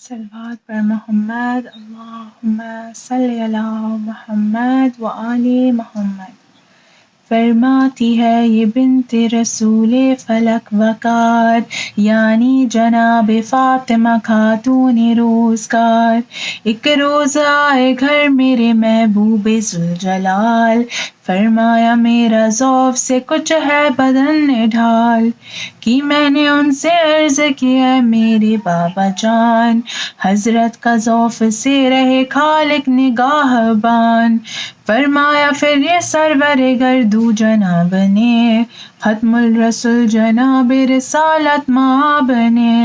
صلوات پر محمد، اللہم صلی علی محمد وآل محمد۔ فرماتی ہے یہ بنت رسول فلک وقار، یعنی جناب فاطمہ خاتون روزگار۔ ایک روز آئے گھر میرے محبوب ذوالجلال، فرمایا میرا ذوف سے کچھ ہے بدن نڈھال، کی میں نے ان سے عرض کیا میرے بابا جان، حضرت کا ذوف سے رہے خالق نگاہ بان۔ فرمایا پھر یہ سرور گردو جناب نے، ختم الرسل جناب رسالت مآب نے۔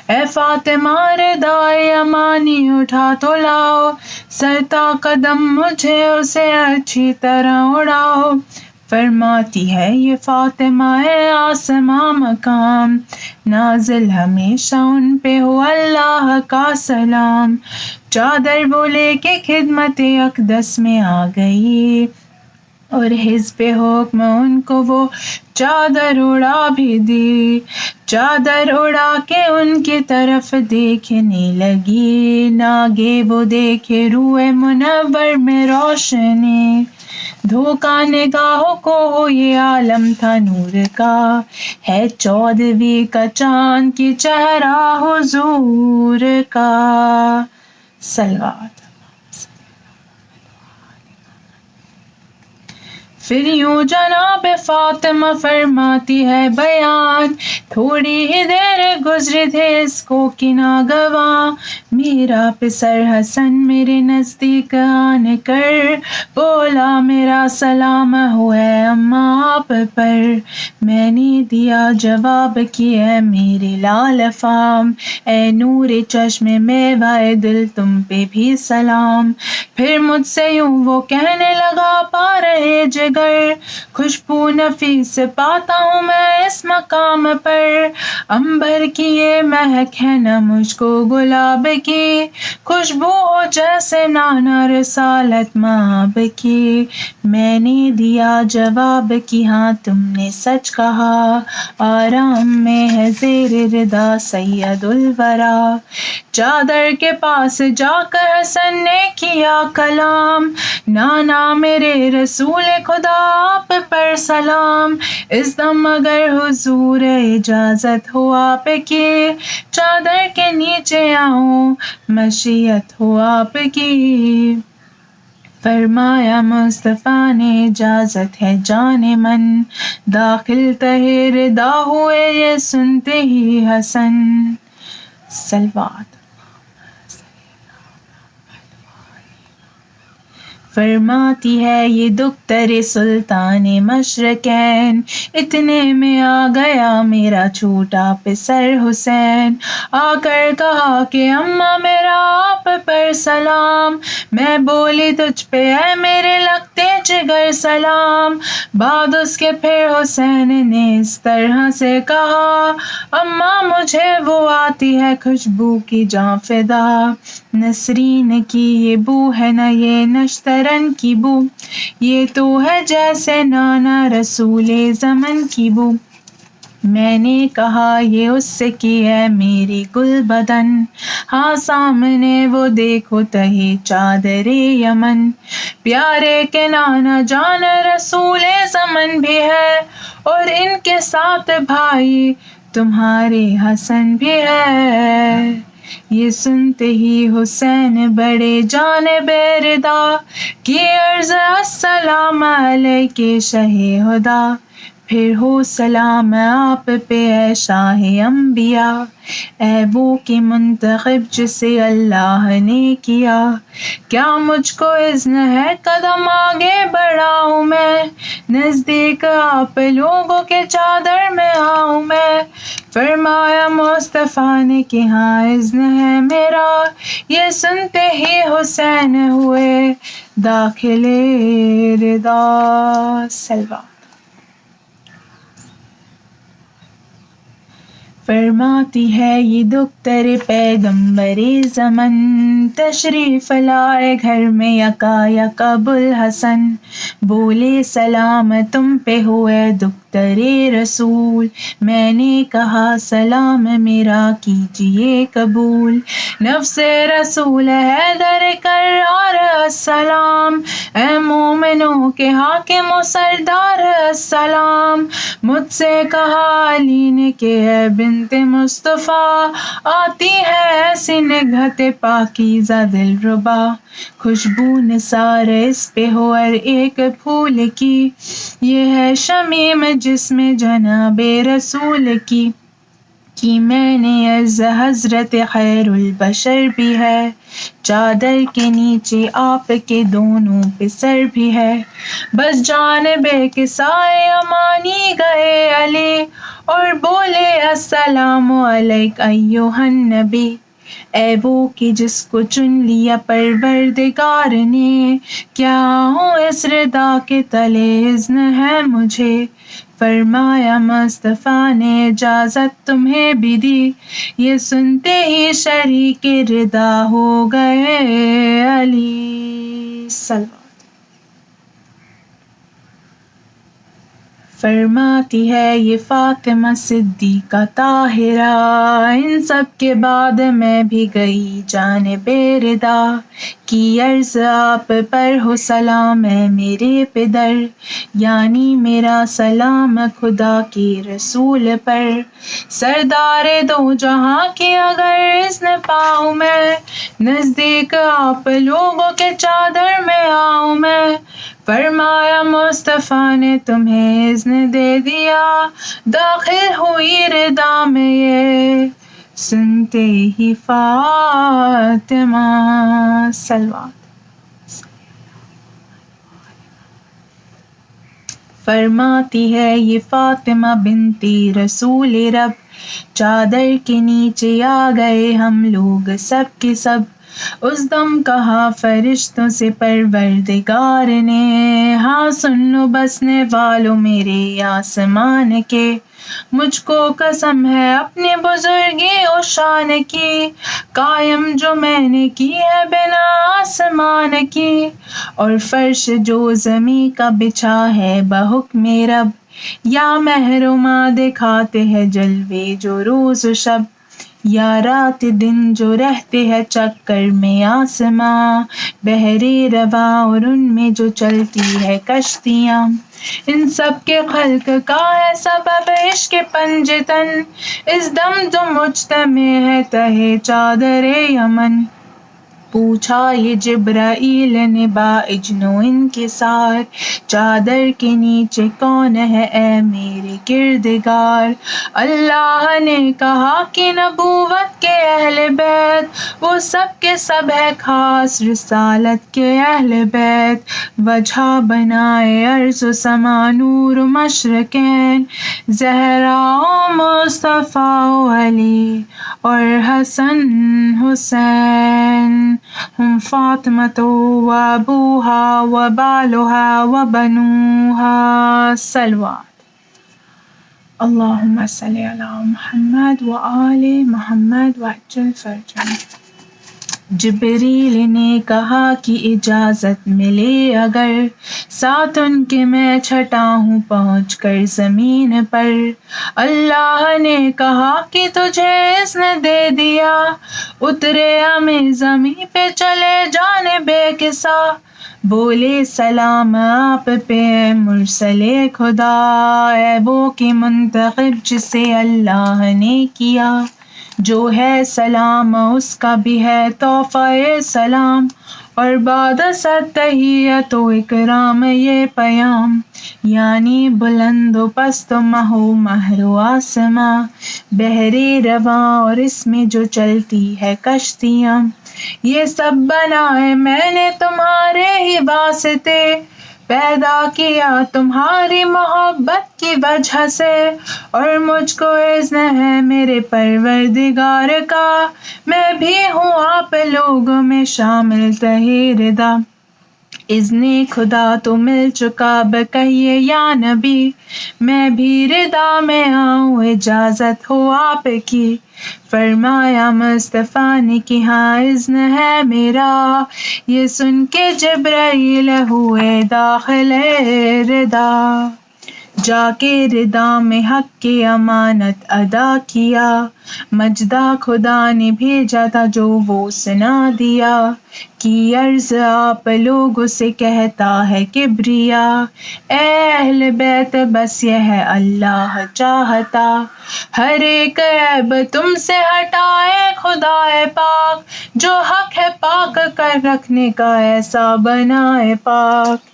اے فاطمہ ردائے امانی اٹھا تو لاؤ، سر تا قدم مجھے اسے اچھی طرح اڑاؤ۔ فرماتی ہے یہ فاطمہ ہے آسماں مقام، نازل ہمیشہ ان پہ ہو اللہ کا سلام۔ چادر وہ لے کے خدمت اقدس میں آ گئی، اور حزب حکم ان کو وہ چادر اڑا بھی دی۔ چادر اڑا کے ان کی طرف دیکھنے لگی، ناگے وہ دیکھے روئے منور میں روشنی۔ دھوکا نگاہوں کو ہو یہ عالم تھا نور کا، ہے 14ویں کا چاند کی چہرہ حضور کا۔ صلوات۔ پھر یوں جناب فاطمہ فرماتی ہے بیان، تھوڑی ہی دیر گزری تھے اس کو کہ ناگواں، میرا پسر حسن میرے نزدیک آن کر بولا میرا سلام ہو اے اماں آپ پر۔ میں نے دیا جواب کہ اے میرے لال فام، اے نور چشم میوہ دل تم پہ بھی سلام۔ پھر مجھ سے یوں وہ کہنے لگا پا رہے جگر، خوشبو نفیس پاتا ہوں میں اس مقام پر، عنبر کی یہ مہک ہے نہ مجھ کو گلاب کی، خوشبو ہو جیسے نانا رسالت مآب کی۔ میں نے دیا جواب کہ ہاں تم نے سچ کہا، آرام میں ہے زیر ردا سید الورا۔ چادر کے پاس جا کر حسن نے کیا کلام، نانا میرے رسول خدا آپ پر سلام، اس دم اگر حضور اجازت ہو آپ کی، چادر کے نیچے آؤں مشیت ہو آپ کی۔ فرمایا مصطفیٰ نے اجازت ہے جان من، داخل تہے ردا ہوئے یہ سنتے ہی حسن۔ صلوات۔ فرماتی ہے یہ دختر سلطان مشرقین، اتنے میں آ گیا میرا چھوٹا پسر حسین، آ کر کہا کہ اماں میرا آپ پر سلام۔ میں بولی تجھ پہ اے میرے لگتے جگر سلام۔ بعد اس کے پھر حسین نے اس طرح سے کہا، اماں مجھے وہ آتی ہے خوشبو کی جاں فدا، نسرین کی یہ بو ہے نہ یہ نشترن کی بو، یہ تو ہے جیسے نانا رسول زمن کی بو۔ میں نے کہا یہ اس سے کی ہے میری گل بدن، ہاں سامنے وہ دیکھو تہی چادر یمن، پیارے کے نانا جان رسول زمن بھی ہے، اور ان کے ساتھ بھائی تمہارے حسن بھی ہے۔ یہ سنتے ہی حسین بڑے جانب ردا، کی عرض السلام علیک شہ ہدا، پھر ہو سلام آپ پہ اے شاہ انبیاء، اے وہ کہ منتخب جسے اللہ نے کیا۔ کیا مجھ کو اذن ہے قدم آگے بڑھاؤں میں، نزدیک آپ لوگوں کے چادر میں آؤں میں؟ فرمایا مصطفیٰ نے کہ ہاں اذن ہے میرا، یہ سنتے ہی حسین ہوئے داخل رضا۔ سلوات۔ فرماتی ہے یہ دختر پیغمبر زمن، تشریف لائے گھر میں یکا یک ابوالحسن، بولے سلام تم پہ ہوئے دختر رسول، میں نے کہا سلام میرا کیجئے قبول، نفس رسول حیدر کرار السلام، اے مومنوں کے حاکم و سردار السلام، مجھ سے کہا علی نے کہ اے بنت مصطفیٰ، آتی ہے ایسی نگہت پاکیزہ دلربا، خوشبو نثار اس پہ ہو ہر ایک پھول کی، یہ ہے شمیم جسم جناب رسول کی میں نے عرض حضرت خیر البشر بھی ہے، چادر کے نیچے آپ کے دونوں پہ سر بھی ہے، بس جانب کسائے امانی گئے علی، اور بولے السلام علیک ایھا النبی، اے وہ کہ جس کو چن لیا پروردگار نے، کیا ہوں اس ردا کے تلے اذن ہے مجھے؟ فرمایا مصطفیٰ نے اجازت تمہیں بھی دی، یہ سنتے ہی شریک ردا ہو گئے علی۔ سلام۔ فرماتی ہے یہ فاطمہ صدیقہ طاہرہ، ان سب کے بعد میں بھی گئی جانب ردا، کی عرض آپ پر ہو سلام اے میرے پدر، یعنی میرا سلام خدا کی رسول پر، سردار دو جہاں کی اگر اذن پاؤں میں، نزدیک آپ لوگوں کے چادر میں آؤں میں؟ فرمایا مصطفیٰ نے تمہیں اذن دے دیا، داخل ہوئی ردا میں یہ سنتے ہی فاطمہ۔ سلوات۔ فرماتی ہے یہ فاطمہ بنتی رسول رب، چادر کے نیچے آ گئے ہم لوگ سب کے سب، اس دم کہا فرشتوں سے پروردگار نے، ہاں سن لو بسنے والوں میرے آسمان کے، مجھ کو قسم ہے اپنی بزرگی و شان کی، قائم جو میں نے کی ہے بنا آسمان کی، اور فرش جو زمیں کا بچھا ہے بحکم رب، یا محرمہ دکھاتے ہیں جلوے جو روز و شب، یا رات دن جو رہتے ہیں چکر میں آسماں، بحر روا اور ان میں جو چلتی ہے کشتیاں، ان سب کے خلق کا ہے سبب عشق پنجتن، اس دم جو مجتمع ہے تہے چادر یمن، پوچھا یہ جبرائیل نے با اجن و انکسار، چادر کے نیچے کون ہے اے میرے کردگار؟ اللہ نے کہا کہ نبوت کے اہل بیت وہ سب کے سب ہے خاص رسالت کے اہل بیت، وجہ بنائے ارض و سما نور و مشرقین، زہرا و مصطفیٰ و علی اور حسن حسین، ہم فاطمۃ و ابوہا و بالہا و بنوہا۔ صلوات۔ اللہم صلی علی محمد و آل محمد وعجل فرجہ۔ جبریل نے کہا کہ اجازت ملے اگر، ساتھ ان کے میں چھٹا ہوں پہنچ کر زمین پر، اللہ نے کہا کہ تجھے اذن دے دیا، اترے ہمیں زمین پہ چلے جانب کسا، بولے سلام آپ پہ اے مرسل خدا، اے وہ کہ منتخب جسے اللہ نے کیا، جو ہے سلام اس کا بھی ہے تحفہ سلام، اور بعد ست تحیت و اکرام یہ پیام، یعنی بلند و پست و مہ و مہر و آسماں، بحر رواں اور اس میں جو چلتی ہے کشتیاں، یہ سب بنائے میں نے تمہارے ہی واسطے، پیدا کیا تمہاری محبت کی وجہ سے، اور مجھ کو اذن ہے میرے پروردگار کا، میں بھی ہوں آپ لوگوں میں شامل تہی ردا۔ اذن خدا تو مل چکا کہیے یا نبی، میں بھی ردا میں آؤں اجازت ہو آپ کی، فرمایا مصطفیٰ نے کہ ہاں اذن ہے میرا، یہ سن کے جبرائیل ہوئے داخل ردا، جا کے ردا میں حق کی امانت ادا کیا، مجدہ خدا نے بھیجا تھا جو وہ سنا دیا، کی عرض آپ لوگوں سے کہتا ہے کبریا، اے اہل بیت بس یہ ہے اللہ چاہتا، ہر ایک عیب تم سے ہٹائے خدائے پاک، جو حق ہے پاک کر رکھنے کا ایسا بنائے پاک،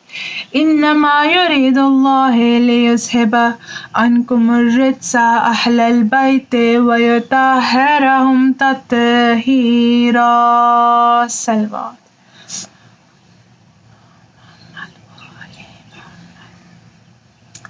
انما یرید اللہ لیذھب عنکم الرجس اہل البیت ویطہرکم تطہیرا۔ صلوات۔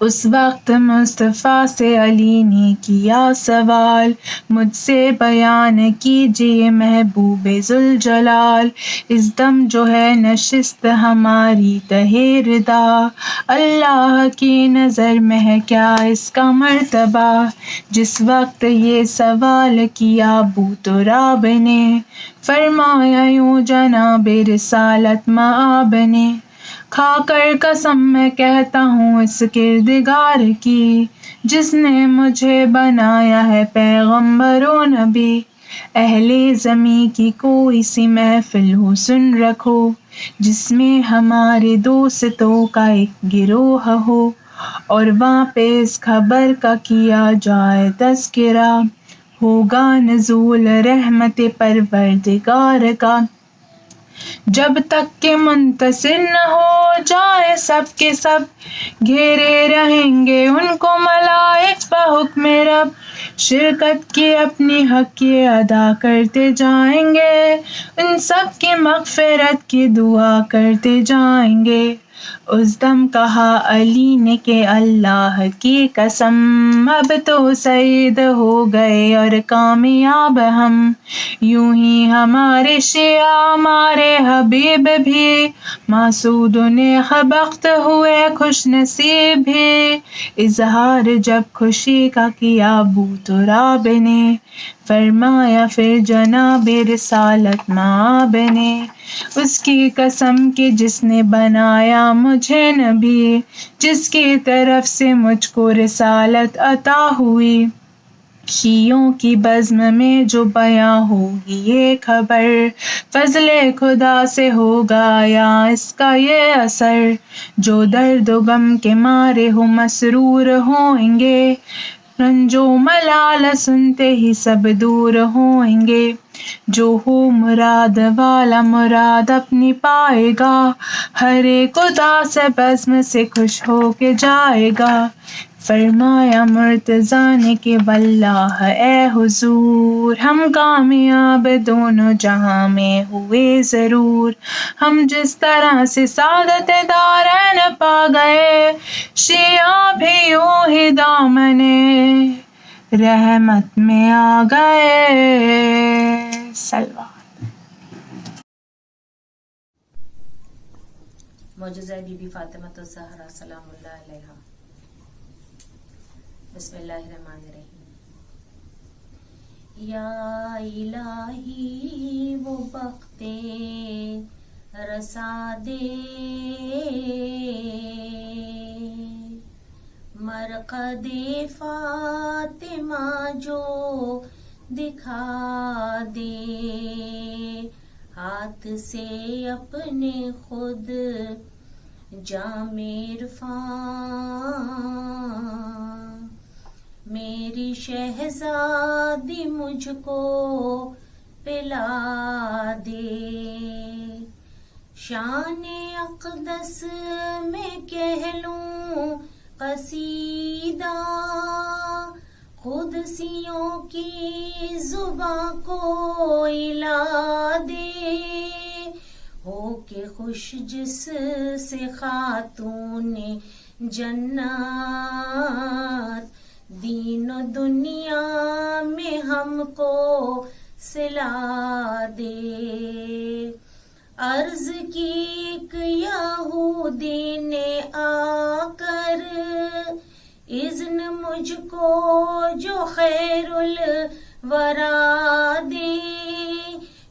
اس وقت مصطفیٰ سے علی نے کیا سوال، مجھ سے بیان کیجئے محبوب ذوالجلال، اس دم جو ہے نشست ہماری تہی ردا، اللہ کی نظر میں ہے کیا اس کا مرتبہ، جس وقت یہ سوال کیا ابو تراب نے، فرمایا یوں جناب رسالت مآب نے، کھا کر قسم میں کہتا ہوں اس کردگار کی، جس نے مجھے بنایا ہے پیغمبر و نبی، اہل زمیں کی کوئی سی محفل ہو سن رکھو، جس میں ہمارے دوستوں کا ایک گروہ ہو، اور وہاں پہ اس خبر کا کیا جائے تذکرہ، ہوگا نزول رحمت پروردگار کا، جب تک کہ منتصر نہ ہو جائے سب کے سب، گھیرے رہیں گے ان کو ملائک بحکم رب، شرکت کی اپنی حق کی ادا کرتے جائیں گے، ان سب کی مغفرت کی دعا کرتے جائیں گے۔ اس دم کہا علی نے کہ اللہ کی قسم، اب تو سعید ہو گئے اور کامیاب ہم، یوں ہی ہمارے شیعہ ہمارے حبیب بھی، محسود نیک ہوئے خوش نصیب بھی، اظہار جب خوشی کا کیا ابو تراب نے، فرمایا پھر جناب رسالت مآب نے، اس کی قسم کہ جس نے بنایا مجھے نبی، جس کی طرف سے مجھ کو رسالت عطا ہوئی، شیعوں کی بزم میں جو بیاں ہوگی یہ خبر، فضل خدا سے ہوگا یا اس کا یہ اثر، جو درد و غم کے مارے ہو مسرور ہوئیں گے، رنج و ملال سنتے ہی سب دور ہوئیں گے، جو ہو مراد والا مراد اپنی پائے گا، ہر ایک اداس بزم سے خوش ہو کے جائے گا، فرمایا مرتضیٰ نے کہ واللہ اے حضور، ہم کامیاب دونوں جہاں میں ہوئے ضرور، ہم جس طرح سے سعادت دارین پا گئے، شیعہ بھی یوں ہی دامن رحمت میں آ گئے۔ صلوات۔ معجزہ بی بی فاطمہ الزہرا سلام اللہ علیہا۔ بسم اللہ الرحمن الرحیم۔ یا الہی وہ بخت رسا دے، مرقد فاطمہ جو دکھا دے، ہاتھ سے اپنے خود جام عرفان، میری شہزادی مجھ کو پلا دے، شان اقدس میں کہہ لوں قصیدہ، قدسیوں کی زباں کو الا دے، ہو کے خوش جس سے خاتون جنت، دین و دنیا میں ہم کو صلا دے۔ عرض کی ایک یہودی نے آ کر، اذن مجھ کو جو خیر الورا دے،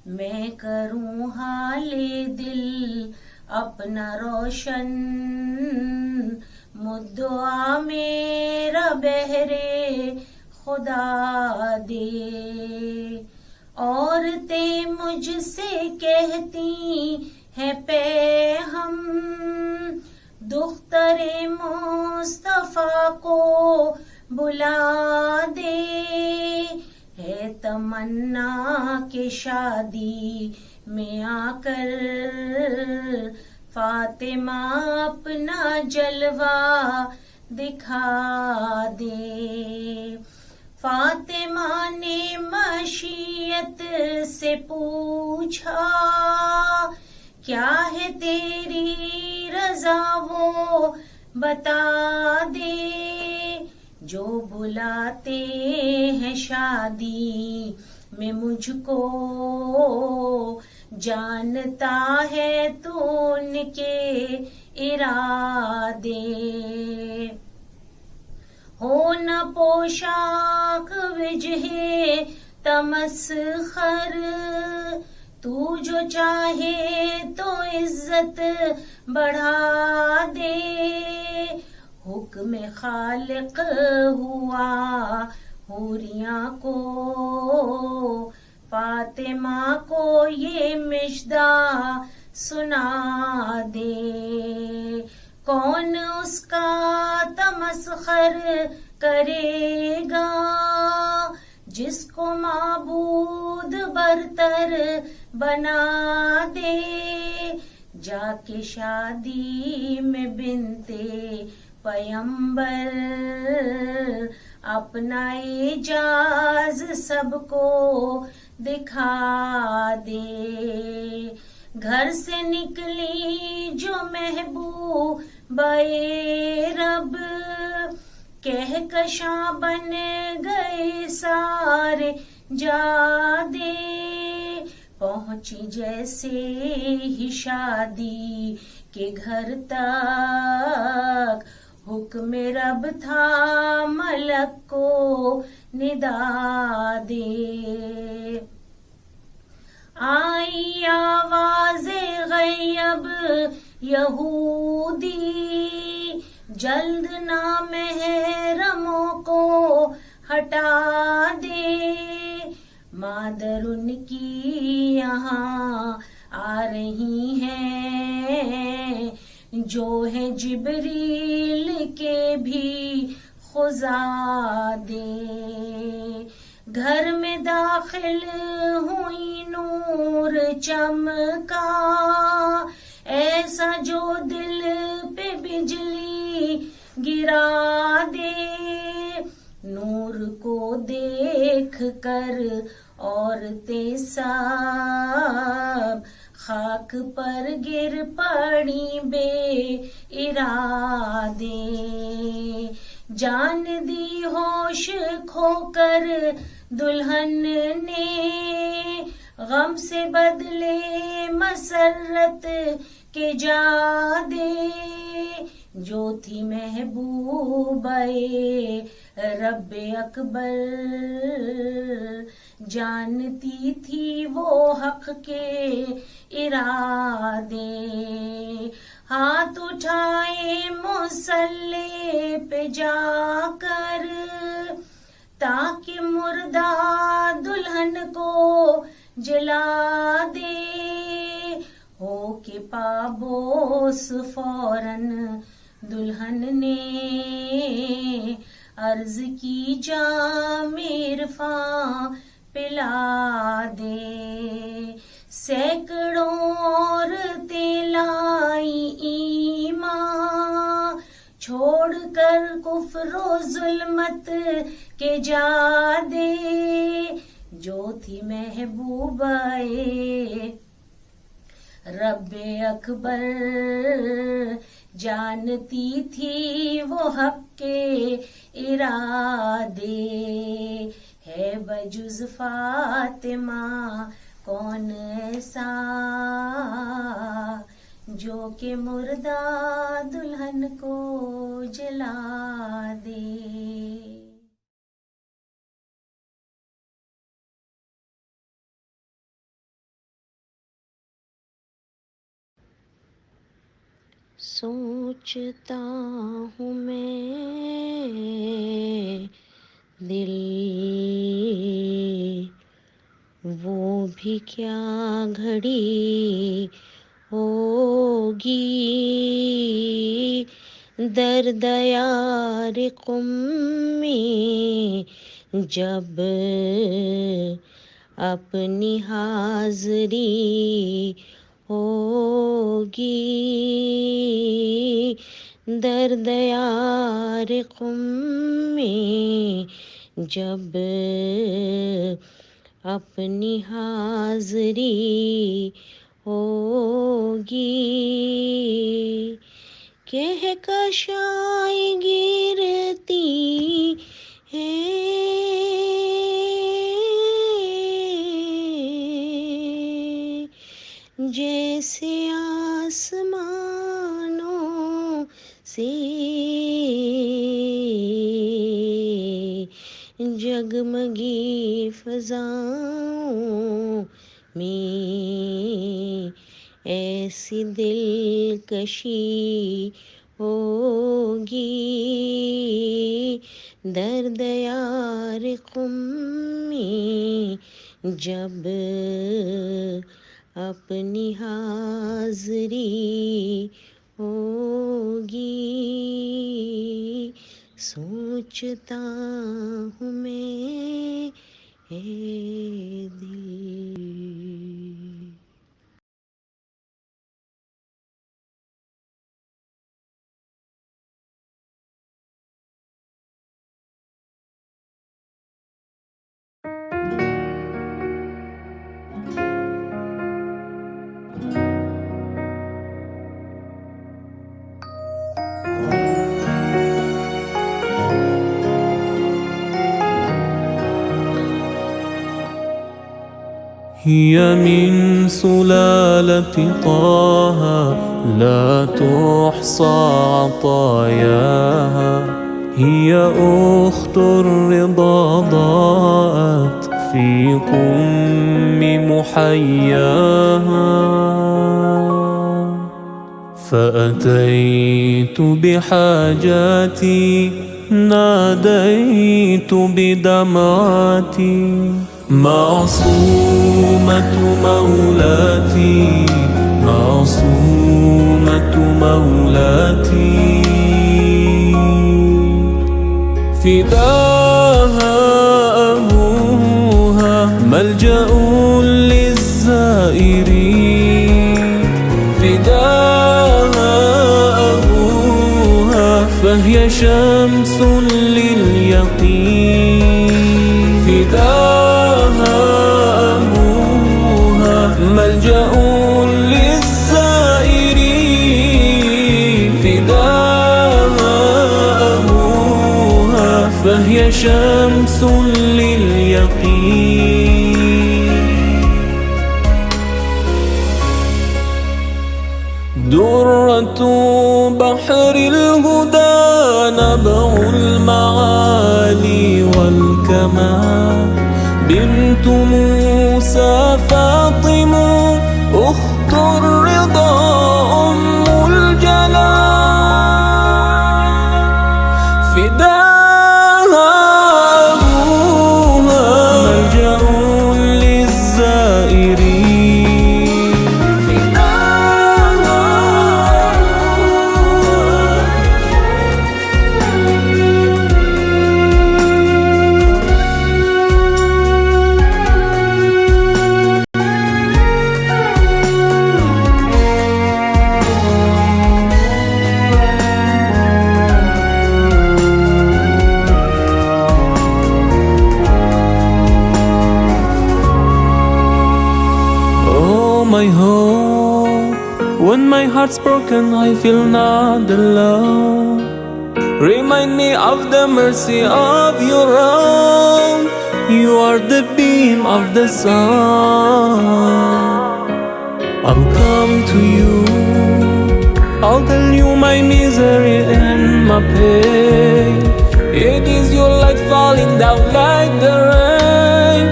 میں کروں حال دل اپنا روشن، مدعا میرا بہرے خدا دے۔ عورتیں مجھ سے کہتی ہیں پے ہم، دختر مصطفیٰ کو بلا دے، ہے تمنا کہ شادی میں آ کر فاطمہ اپنا جلوہ دکھا دے۔ فاطمہ نے مشیت سے پوچھا، کیا ہے تیری رضا وہ بتا دے، جو بلاتے ہیں شادی میں مجھ کو، جانتا ہے تو ان کے ارادے۔ ہو نہ پوشاک وجہ تمسخر، تو جو چاہے تو عزت بڑھا دے، حکم خالق ہوا حوریاں کو، فاطمہ کو یہ مژدہ سنا دے، کون اس کا تمسخر کرے گا، جس کو معبود برتر بنا دے، جا کے شادی میں بنتے پیمبر، اپنا اعجاز سب کو دکھا دے۔ گھر سے نکلی جو محبوب رب، کہکشاں بن گئے سارے جادے، پہنچی جیسے ہی شادی کے گھر تک، حکم رب تھا ملک کو ندا دے۔ آئی آواز غیب یہودی، جلد نامحرموں کو ہٹا دے، مادر ان کی یہاں آ رہی ہیں، جو ہے جبریل کے بھی خزادے۔ گھر میں داخل ہوئی نور چمکا، ایسا جو دل پہ بجلی گرا دے، نور کو دیکھ کر عورتیں سب خاک پر گر پڑی بے ارادے، جان دی ہوش کھو کر دلہن نے، غم سے بدلے مسرت کے جادے، جو تھی محبوبہ رب اکبر، جانتی تھی وہ حق کے ارادے، ہاتھ اٹھائے مصلی پہ جا کر، تاکہ مردہ دلہن کو جلا دے، ہو کے پابوس فوراً دلہن نے عرض کی جام عرفاں پلا دے، سینکڑوں عورتیں کفر و ظلمت کے جادے جو تھی محبوبہ رب اکبر جانتی تھی وہ حق کے ارادے ہے بجز فاطمہ کون ایسا جو کہ مردہ دلہن کو جلا دے. سوچتا ہوں میں دل وہ بھی کیا گھڑی ہوگی درد یار قم میں جب اپنی حاضری ہوگی درد یار قم میں جب اپنی حاضری ہوگی کہکشائیں گرتی ہیں جیسے آسمانوں سے جگمگی فضاؤں میں ایسی دلکشی ہوگی درد یار قم میں جب اپنی حاضری ہوگی سوچتا ہوں میں اے دل. هي من سلالة طه لا تحصى عطاياها هي أخت الرضا ضاءت في قم محياها فأتيت بحاجاتي ناديت بدمعاتي معصومة مولاتي معصومة مولاتي فداها أبوها ملجأ للزائرين فداها أبوها فهي شمس لليقين فداها أبوها ملجأ للزائرين فداها أبوها فهي شمس لليقين درة بحر الهدى نبع المعالي والكمال بنت موسى فاطمة أخت الرضا أم الجلال فداها أبوها ملجأ للزائرين فداها my hope. When my heart's broken, I feel not alone. Remind me of the mercy of your own. You are the beam of the sun. I'll come to you, I'll tell you my misery and my pain. It is your light falling down like the rain.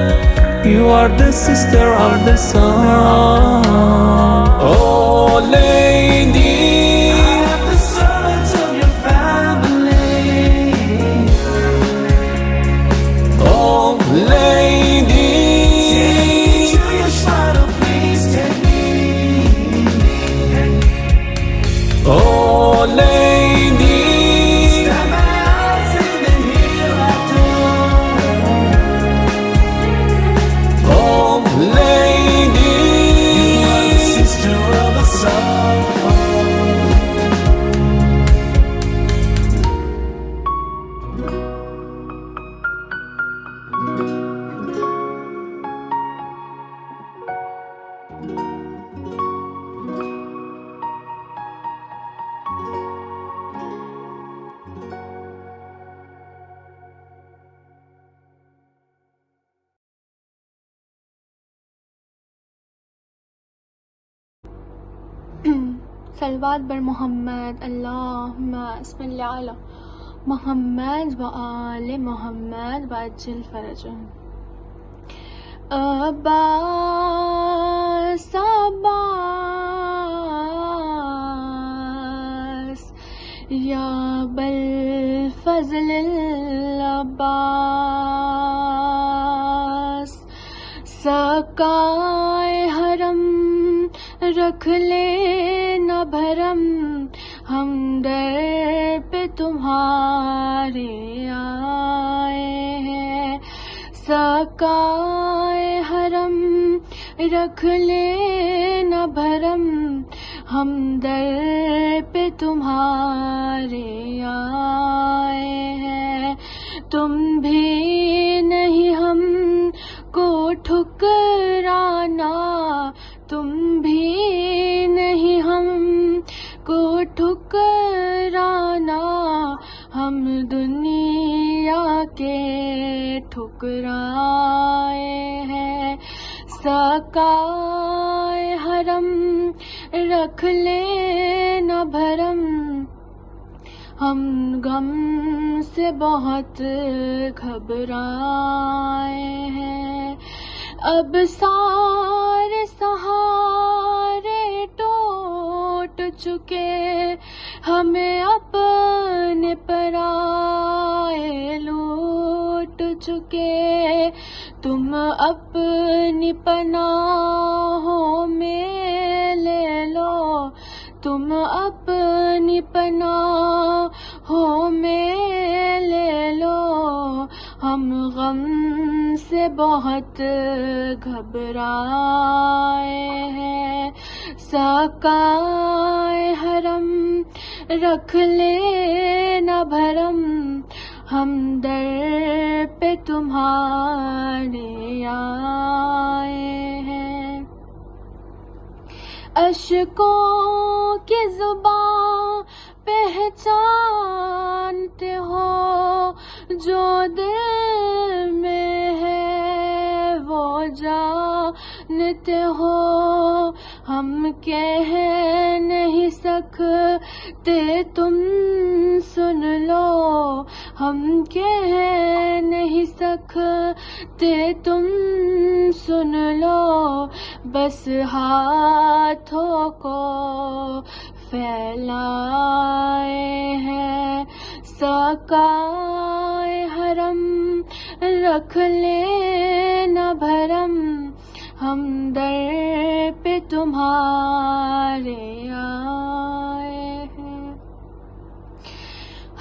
You are the sister of the sun. Oh lady, I am the servant of your family. oh lady, Take me to your shrine, oh please take me. oh lady, Stand my eyes in the hereafter. oh lady. You are the sister of the sun. صلوات بر محمد اللہم صل علی محمد و آل محمد و عجل فرجهم. عباس عباس یا بالفضل العباس، سقائے حرم رکھ لے نہ بھرم، ہم در پہ تمہارے آئے ہیں. سقائے حرم رکھ لے نہ بھرم، ہم در پہ تمہارے آئے ہیں. تم بھی نہیں ہم کو ٹھکرانا، تم بھی نہیں ہم کو ٹھکرانا، ہم دنیا کے ٹھکرائے ہیں. سقائے حرم رکھ لے نہ بھرم، ہم غم سے بہت گھبرائے ہیں. اب سارے سہارے ٹوٹ چکے، ہمیں اپنے پرائے لوٹ چکے. تم اپنی پناہوں میں لے لو، تم اپنی پناہوں میں لے لو، ہم غم سے بہت گھبرائے ہیں. سقائے حرم رکھ لے نہ بھرم، ہم در پہ تمہارے آئے ہیں. اشکوں کی زبان پہچانتے ہو، جو دل میں ہے وہ جانتے ہو. ہم کہہ نہیں سکتے تم سن لو، ہم کہہ نہیں سکتے تم سن لو. بس ہاتھوں کو پھیلائے ہیں. سقائے حرم رکھ لے نہ بھرم، ہم در پہ تمہارے آئے ہیں.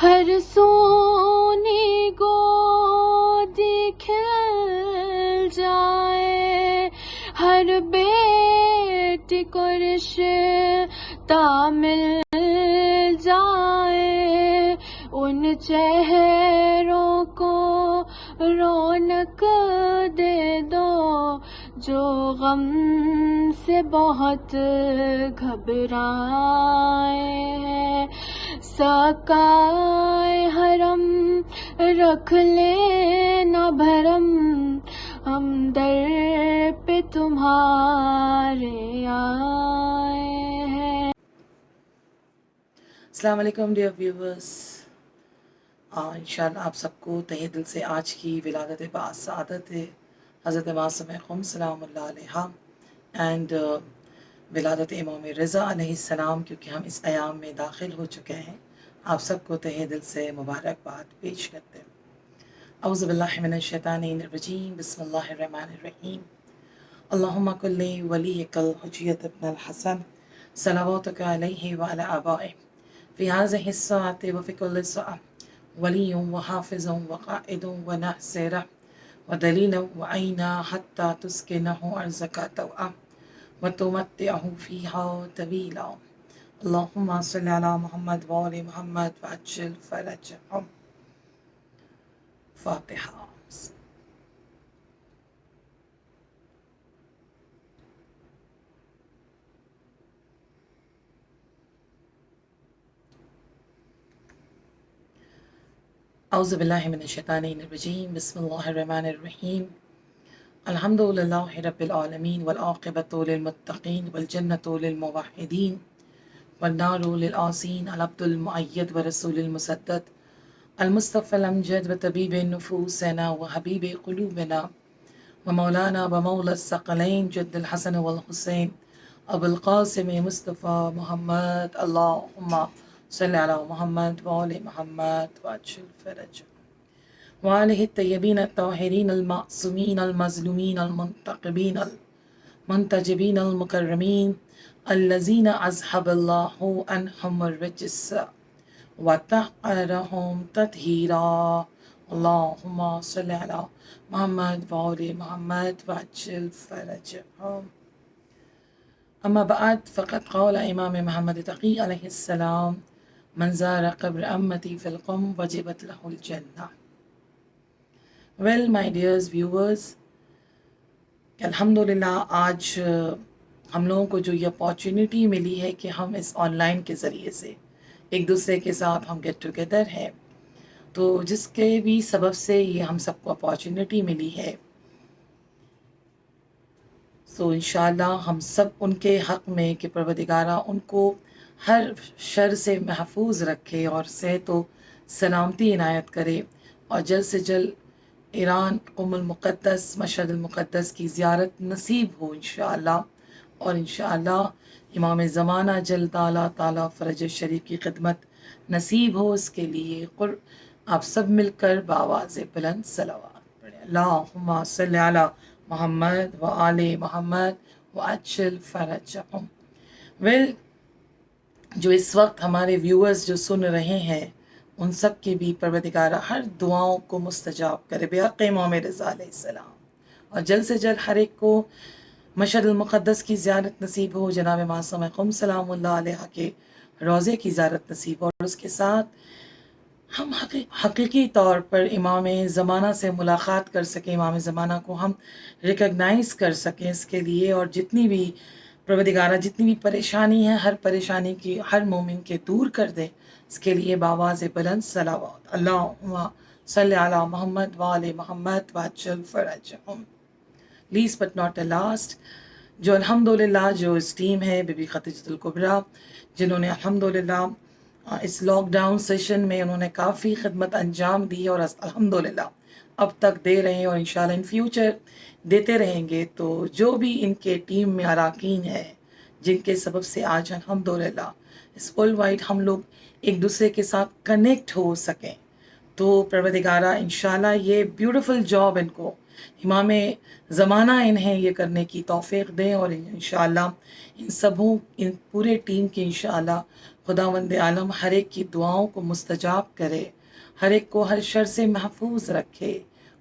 ہر سونی گودی کھل جائے، ہر بیٹی کو رشتہ مل جائے. ان چہروں کو رونق دے دو جو غم سے بہت گھبرائے ہیں، سقائے حرم رکھ لینا بھرم، ہم در پہ تمہارے آئے ہیں۔ السلام علیکم ڈیئر ویورز، انشاءاللہ آپ سب کو تہہ دل سے آج کی ولادت باسعادت حضرت معصوم خم سلام اللہ علیہ اینڈ ولادت امام رضا علیہ السلام، کیونکہ ہم اس ایام میں داخل ہو چکے ہیں، آپ سب کو تہہ دل سے مبارکباد پیش کرتے ہیں۔ اعوذ باللہ من الشیطان الرجیم، بسم اللہ الرحمن الرحیم۔ اللہم کل ولیک الحجیت ابن الحسن صلواتک علیہ وعلی آبائہ فی هذه الساعة وفی کل ساعة ولی وحافظ وقائد وناصر ودلیل وعینا حتی تسکنہ ارضک طوعا وتمتعہ فیہا طویلا۔ اللہم صلی علی محمد وآل محمد وعجل فرجہم۔ فاتحہ۔ اعوذ باللہ من الشیطان الرجیم، بسم اللہ الرحمن الرحیم۔ الحمد للہ رب العالمین والعاقبۃ للمتقین والجنۃ للموحدین والنار للعاصین، العبد المؤید ورسول المسدد المصطفى الامجد وطبیب نفوسنا وحبیب قلوبنا ومولانا ومولا الثقلین جد الحسن والحسین ابو القاسم مصطفیٰ محمد، اللہم صلی علی محمد وآل محمد وعجل فرجہم وآلہ الطیبین الطاہرین المعصومین المظلومین المنتقبین المنتجبین المکرمین الذین اذھب اللہ عنہم الرجس وطہرہم تطہیرا۔ اللہم صلی علی محمد وآل محمد وعجل فرجہم۔ اما بعد فقد قال امام محمد تقی علیہ السلام، من زار قبر امتی فی القم وجبت لہ الجنہ۔ ویل مائی ڈیئرز ویورز، الحمدللہ آج ہم لوگوں کو جو یہ اپارچونیٹی ملی ہے کہ ہم اس آن لائن کے ذریعے سے ایک دوسرے کے ساتھ ہم گیٹ ٹوگیدر ہیں، تو جس کے بھی سبب سے یہ ہم سب کو اپارچونیٹی ملی ہے، تو انشاءاللہ ہم سب ان کے حق میں کہ پروردگارہ ان کو ہر شر سے محفوظ رکھے اور صحت و سلامتی عنایت کرے، اور جلد سے جلد ایران قم المقدس مشہد المقدس کی زیارت نصیب ہو انشاءاللہ، اور انشاءاللہ امام زمانہ جل تعالیٰ فرج شریف کی خدمت نصیب ہو۔ اس کے لیے آپ سب مل کر بآواز بلند صلوات پڑھیں، اللہم صلی علی محمد وآل محمد وعجل فرجہم۔ ویل، جو اس وقت ہمارے ویورز جو سن رہے ہیں، ان سب کی بھی پروردگارہ ہر دعاؤں کو مستجاب کرے بحق امام رضا علیہ السلام، اور جلد سے جلد ہر ایک کو مشہد المقدس کی زیارت نصیب ہو، جناب معصوم خم سلام اللہ علیہ کے روضے کی زیارت نصیب ہو، اور اس کے ساتھ ہم حقیقی طور پر امام زمانہ سے ملاقات کر سکیں، امام زمانہ کو ہم ریکگنائز کر سکیں۔ اس کے لیے اور جتنی بھی پروردگارہ جتنی بھی پریشانی ہے، ہر پریشانی کی ہر مومن کے دور کر دے، اس کے لیے بآواز بلند صلوات، اللہم صلی علی محمد وآل محمد وعجل فرجہم۔ Least but not a last, جو الحمدللہ جو اس ٹیم ہے بی بی خدیجۃ الکبریٰ، جنہوں نے الحمدللہ اس لاک ڈاؤن سیشن میں انہوں نے کافی خدمت انجام دی، اور الحمدللہ اب تک دے رہے ہیں، اور انشاءاللہ ان فیوچر دیتے رہیں گے۔ تو جو بھی ان کے ٹیم میں اراکین ہیں، جن کے سبب سے آج الحمدللہ اس ورلڈ وائڈ ہم لوگ ایک دوسرے کے ساتھ کنیکٹ ہو سکیں، تو پروردگارہ انشاءاللہ یہ بیوٹیفل جاب ان کو امام زمانہ انہیں یہ کرنے کی توفیق دیں، اور انشاءاللہ ان پورے ٹیم کی انشاءاللہ خداوند عالم ہر ایک کی دعاؤں کو مستجاب کرے، ہر ایک کو ہر شر سے محفوظ رکھے،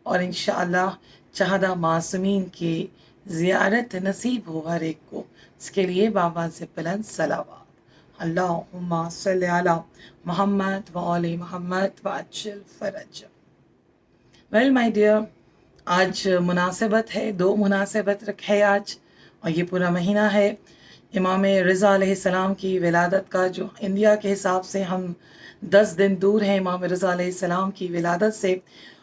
اور انشاءاللہ چہدہ معصومین کی زیارت نصیب ہو ہر ایک کو۔ اس کے لیے بآواز بلند صلوات، اللہم صلی علی محمد وآل محمد وعجل فرجہم۔ ویل مائی ڈیئر، آج مناسبت ہے، 2 مناسبت ہے آج، اور یہ پورا مہینہ ہے امام رضا علیہ السلام کی ولادت کا، جو انڈیا کے حساب سے ہم 10 دن دور ہیں امام رضا علیہ السلام کی ولادت سے.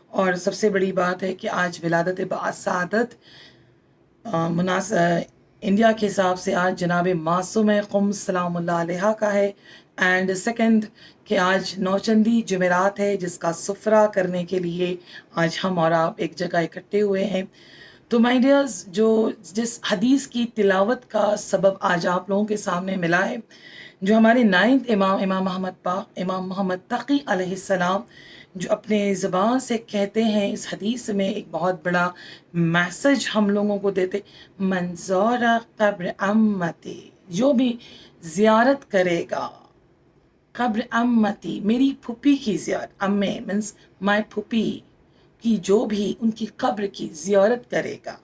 اور سب سے بڑی بات ہے کہ آج ولادت باسعادت انڈیا کے حساب سے آج جناب معصوم قم سلام اللہ علیہ کا ہے. اینڈ سیکنڈ کہ آج نوچندی جمعرات ہے، جس کا سفرہ کرنے کے لیے آج ہم اور آپ ایک جگہ اکٹھے ہوئے ہیں. تو مائی ڈیئرز، جس حدیث کی تلاوت کا سبب آج آپ لوگوں کے سامنے ملا ہے، جو ہمارے 9th امام محمد تقی علیہ السلام جو اپنے زبان سے کہتے ہیں، اس حدیث میں ایک بہت بڑا میسج ہم لوگوں کو دیتے، منظور قبر امتی، جو بھی زیارت کرے گا قبر امتی، میری پھوپھی کی زیارت، امے مینس مائی پھوپھی کی، جو بھی ان کی قبر کی زیارت کرے گا،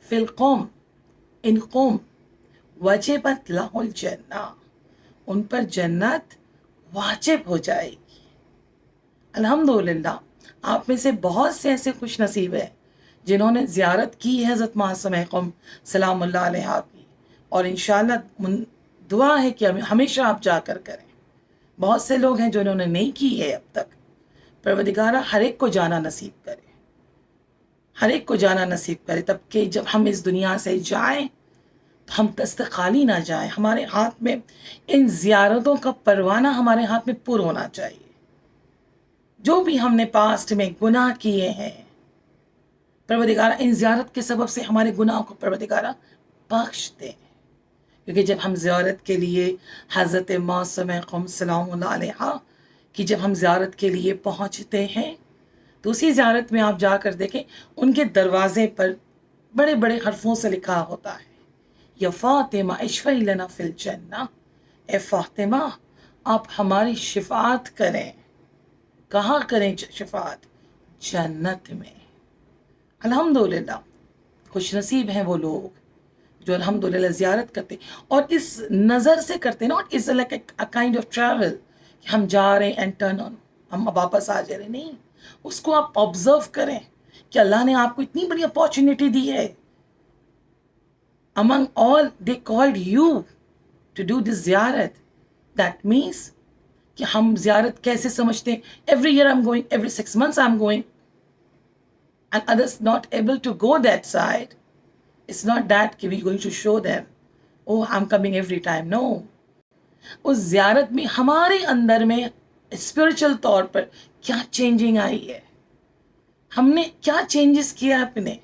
فی القوم، ان قوم، وجبت لہ الجنہ، ان پر جنت واجب ہو جائے گی. الحمدللہ آپ میں سے بہت سے ایسے خوش نصیب ہیں جنہوں نے زیارت کی ہے حضرت معصوم قم سلام اللہ علیہ کی، اور انشاءاللہ دعا ہے کہ ہمیشہ آپ جا کر کریں. بہت سے لوگ ہیں جو انہوں نے نہیں کی ہے اب تک. پروردگارہ ہر ایک کو جانا نصیب کرے، ہر ایک کو جانا نصیب کرے، تب کہ جب ہم اس دنیا سے جائیں تو ہم دست خالی نہ جائیں. ہمارے ہاتھ میں ان زیارتوں کا پروانہ ہمارے ہاتھ میں پر ہونا چاہیے. جو بھی ہم نے پاسٹ میں گناہ کیے ہیں، پروردگارہ ان زیارت کے سبب سے ہمارے گناہوں کو پروردگارہ بخش دے. کیونکہ جب ہم زیارت کے لیے حضرت معصوم قم سلام اللہ علیہ کی جب ہم زیارت کے لیے پہنچتے ہیں، تو اسی زیارت میں آپ جا کر دیکھیں، ان کے دروازے پر بڑے بڑے حرفوں سے لکھا ہوتا ہے، یا فاطمہ اشفعی لنا فی الجنہ، اے فاطمہ آپ ہماری شفاعت کریں. کہاں کریں شفاعت؟ جنت میں. الحمدللہ خوش نصیب ہیں وہ لوگ جو الحمدللہ زیارت کرتے، اور اس نظر سے کرتے، not is like a kind of travel کہ ہم جا رہے ہیں اینڈ ٹرن آن، ہم واپس آ جا رہے. نہیں، اس کو آپ آبزرو کریں کہ اللہ نے آپ کو اتنی بڑی اپارچونیٹی دی ہے. among all they called you to do this زیارت. that means کہ ہم زیارت کیسے سمجھتے ہیں؟ every year I'm going, every 6 months I'm going, and others not able to go that side. It's not that کہ we're going to show them, oh I'm coming every time. No. اس زیارت میں ہمارے اندر میں اسپرچل طور پر کیا changing آئی ہے، ہم نے کیا چینجز کیا اپنے.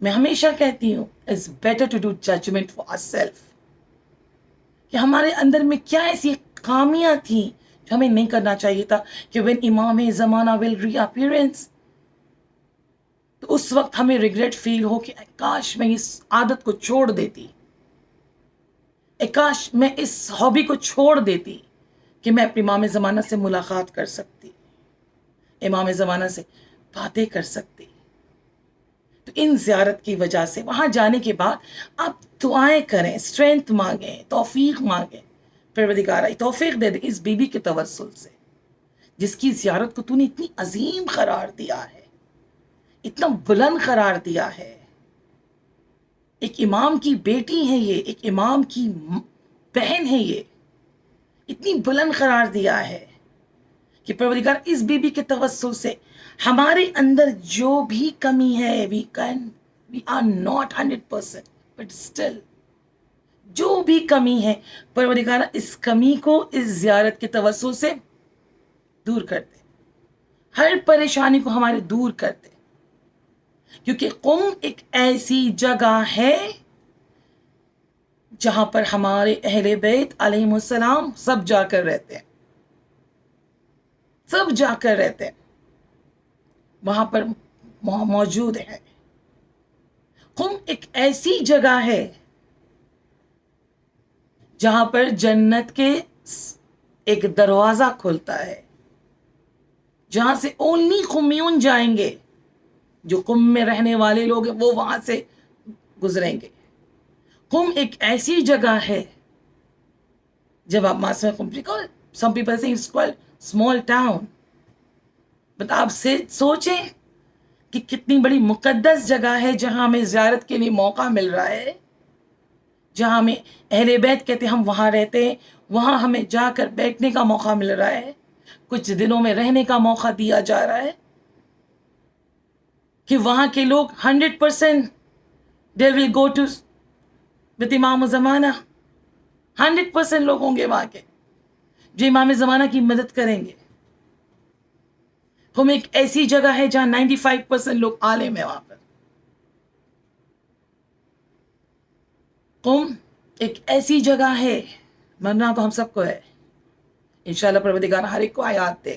میں ہمیشہ کہتی ہوں it's better to do judgment for ourselves، کہ ہمارے اندر میں کیا ایسی خامیاں تھیں جو ہمیں نہیں کرنا چاہیے تھا. کہ when امام زمانہ will reappearance، تو اس وقت ہمیں ریگریٹ فیل ہو کہ کاش میں اس عادت کو چھوڑ دیتی، کاش میں اس ہابی کو چھوڑ دیتی کہ میں اپنے امام زمانہ سے ملاقات کر سکتی، امام زمانہ سے باتیں کر سکتی. تو ان زیارت کی وجہ سے وہاں جانے کے بعد آپ دعائیں کریں، اسٹرینتھ مانگیں، توفیق مانگیں. پروردگارہ توفیق دے دے اس بی بی کے توسل سے، جس کی زیارت کو تو نے اتنی عظیم قرار دیا ہے، اتنا بلند قرار دیا ہے. ایک امام کی بیٹی ہے یہ، ایک امام کی بہن ہے یہ، اتنی بلند قرار دیا ہے کہ پروردگار اس بی بی کے توسل سے ہمارے اندر جو بھی کمی ہے، we are not 100%, but still جو بھی کمی ہے پروردگار اس کمی کو اس زیارت کے توسل سے دور کر دے، ہر پریشانی کو ہمارے دور کر دے. کیونکہ قم ایک ایسی جگہ ہے جہاں پر ہمارے اہل بیت علیہم السلام سب جا کر رہتے ہیں، سب جا کر رہتے ہیں، وہاں پر موجود ہے. قم ایک ایسی جگہ ہے جہاں پر جنت کے ایک دروازہ کھلتا ہے، جہاں سے اونلی قمیون جائیں گے. جو قم میں رہنے والے لوگ ہیں وہ وہاں سے گزریں گے. قم ایک ایسی جگہ ہے، جب آپ معصوم قم، some people say it's called small town، but آپ سے سوچیں کہ کتنی بڑی مقدس جگہ ہے جہاں ہمیں زیارت کے لیے موقع مل رہا ہے، جہاں ہمیں اہل بیت کہتے ہیں ہم وہاں رہتے ہیں، وہاں ہمیں جا کر بیٹھنے کا موقع مل رہا ہے، کچھ دنوں میں رہنے کا موقع دیا جا رہا ہے، کہ وہاں کے لوگ 100% they will go to with امام زمانہ. 100% لوگ ہوں گے وہاں کے جو امام زمانہ کی مدد کریں گے. ہم ایک ایسی جگہ ہے جہاں 95% لوگ عالم ہیں. وہاں پر قم ایک ایسی جگہ ہے، مرنا تو ہم سب کو ہے، انشاءاللہ پروردگار ہر ایک کو حیات دے،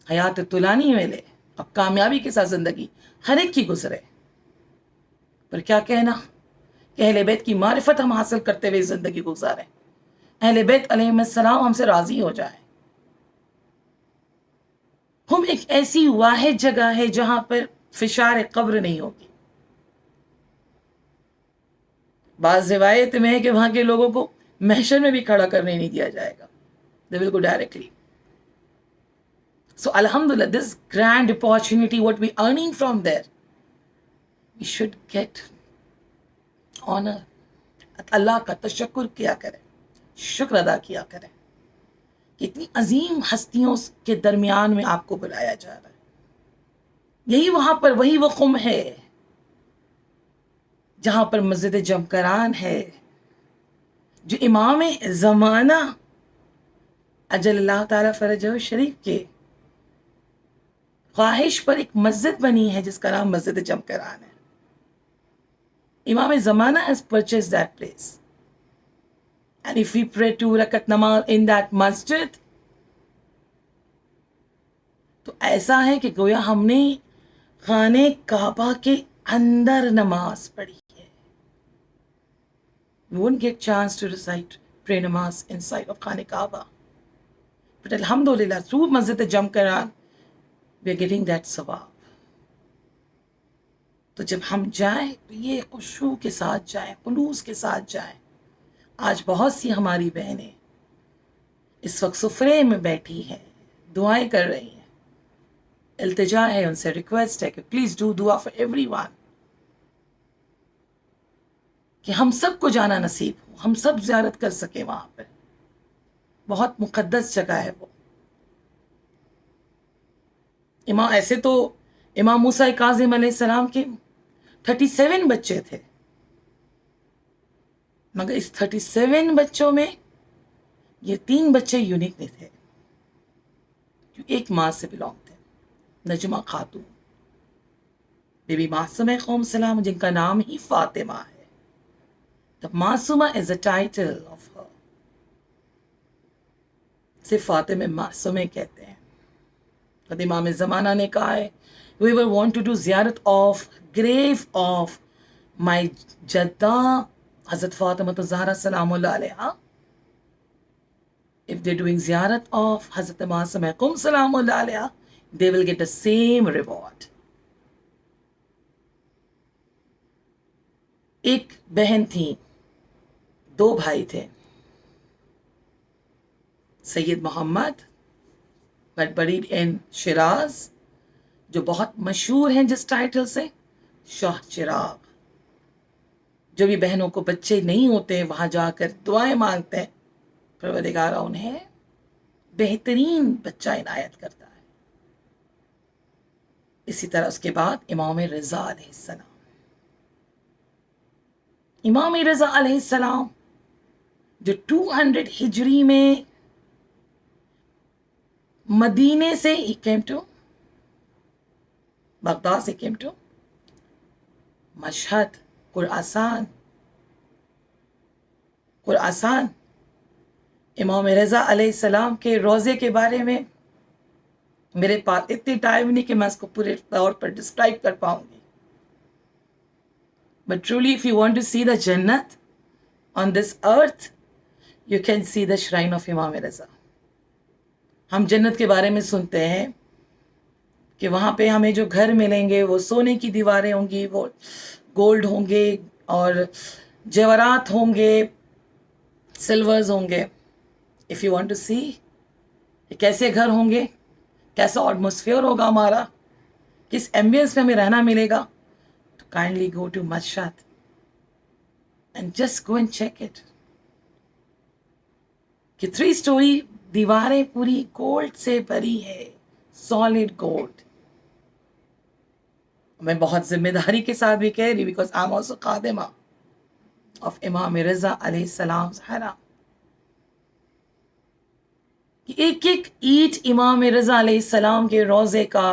حیات طولانی ملے، اب کامیابی کے ساتھ زندگی ہر ایک کی گزرے. پر کیا کہنا کہ اہل بیت کی معرفت ہم حاصل کرتے ہوئے زندگی گزاریں، اہل بیت علیہم السلام ہم سے راضی ہو جائیں. ہم ایک ایسی واحد جگہ ہے جہاں پر فشار قبر نہیں ہوگی. بعض روایت میں ہے کہ وہاں کے لوگوں کو محشر میں بھی کھڑا کرنے نہیں دیا جائے گا. They will go directly. So alhamdulillah, this grand opportunity what we earning from there, we should get honor. اللہ کا تشکر کیا کریں، شکر ادا کیا کریں. اتنی عظیم ہستیوں کے درمیان میں آپ کو بلایا جا رہا ہے. یہی وہاں پر وہی وہ قم ہے جہاں پر مسجد جمکران ہے، جو امام زمانہ اجل اللہ تعالیٰ فرجہ شریف کے خواہش پر ایک مسجد بنی ہے جس کا نام مسجد جمکران ہے. امام زمانہ has purchased that place. And if we pray 2 rakat namaz in that masjid, تو ایسا ہے کہ گویا ہم نے خانہ کعبہ کے اندر نماز پڑھی ہے. We won't get chance to recite pray namaz inside of خانہ کعبہ. But alhamdulillah, through Masjid Jamkaran, we are getting that ثواب. تو جب ہم جائیں تو یہ خشوع کے ساتھ جائیں، خلوص کے ساتھ جائیں. آج بہت سی ہماری بہنیں اس وقت سفرے میں بیٹھی ہیں، دعائیں کر رہی ہیں. التجا ہے ان سے، ریکویسٹ ہے کہ پلیز ڈو دعا فار ایوری ون، کہ ہم سب کو جانا نصیب ہو، ہم سب زیارت کر سکیں وہاں پہ. بہت مقدس جگہ ہے وہ. ایسے تو امام موسیٰ کاظم علیہ السلام کے 37 بچے تھے، مگر اس 37 بچوں میں یہ 3 بچے یونیک نہیں تھے جو ایک ماں سے بلونگ تھے. نجمہ خاتون بی بی معصومہ قوم سلام، جن کا نام ہی فاطمہ ہے. The Masuma is a title of her. صرف فاطمہ معصومہ کہتے ہیں. اور امام زمانہ نے کہا ہے we will want to do زیارت of grave of my Jeddah حضرت فاطمہ الزہرا سلام اللہ علیہا. If they're doing زیارت of حضرت معصومہ قم سلام اللہ علیہا, they will get the same reward. ایک بہن تھی، 2 بھائی تھے. سید محمد but buried in شیراز، جو بہت مشہور ہیں جس ٹائٹل سے شاہ چراغ. جو بھی بہنوں کو بچے نہیں ہوتے وہاں جا کر دعائیں مانگتے ہیں، پروردگارہ انہیں بہترین بچہ عنایت کرتا ہے. اسی طرح اس کے بعد امام رضا علیہ السلام. امام رضا علیہ السلام جو 200 ہجری میں مدینے سے ہی came to بغداد سے came to مشہد، خراسان. امام رضا علیہ السلام کے روزے کے بارے میں میرے پاس اتنی ٹائم نہیں کہ میں اس کو پورے طور پر ڈسکرائب کر پاؤں گی. But truly if you want to see the Jannat on this earth, you can see the shrine of امام رضا. ہم جنت کے بارے میں سنتے ہیں کہ وہاں پہ ہمیں جو گھر ملیں گے وہ سونے کی دیواریں ہوں گی، وہ گولڈ ہوں گے اور جواہرات ہوں گے، سلورز ہوں گے. If you want to see کیسے گھر ہوں گے، کیسا ایٹماسفیئر ہوگا ہمارا، کس ایمبینس میں ہمیں رہنا ملے گا. تو kindly go to Mashhad and just go and check it کہ 3 story دیواریں پوری گولڈ سے بھری ہے, سالڈ گولڈ. میں بہت ذمہ داری کے ساتھ بھی کہہ رہی ہوں بیکاز آئی ایم آلسو خادمہ آف امام رضا علیہ السلام حرم. ایک ایک اینٹ امام رضا علیہ السلام کے روزے کا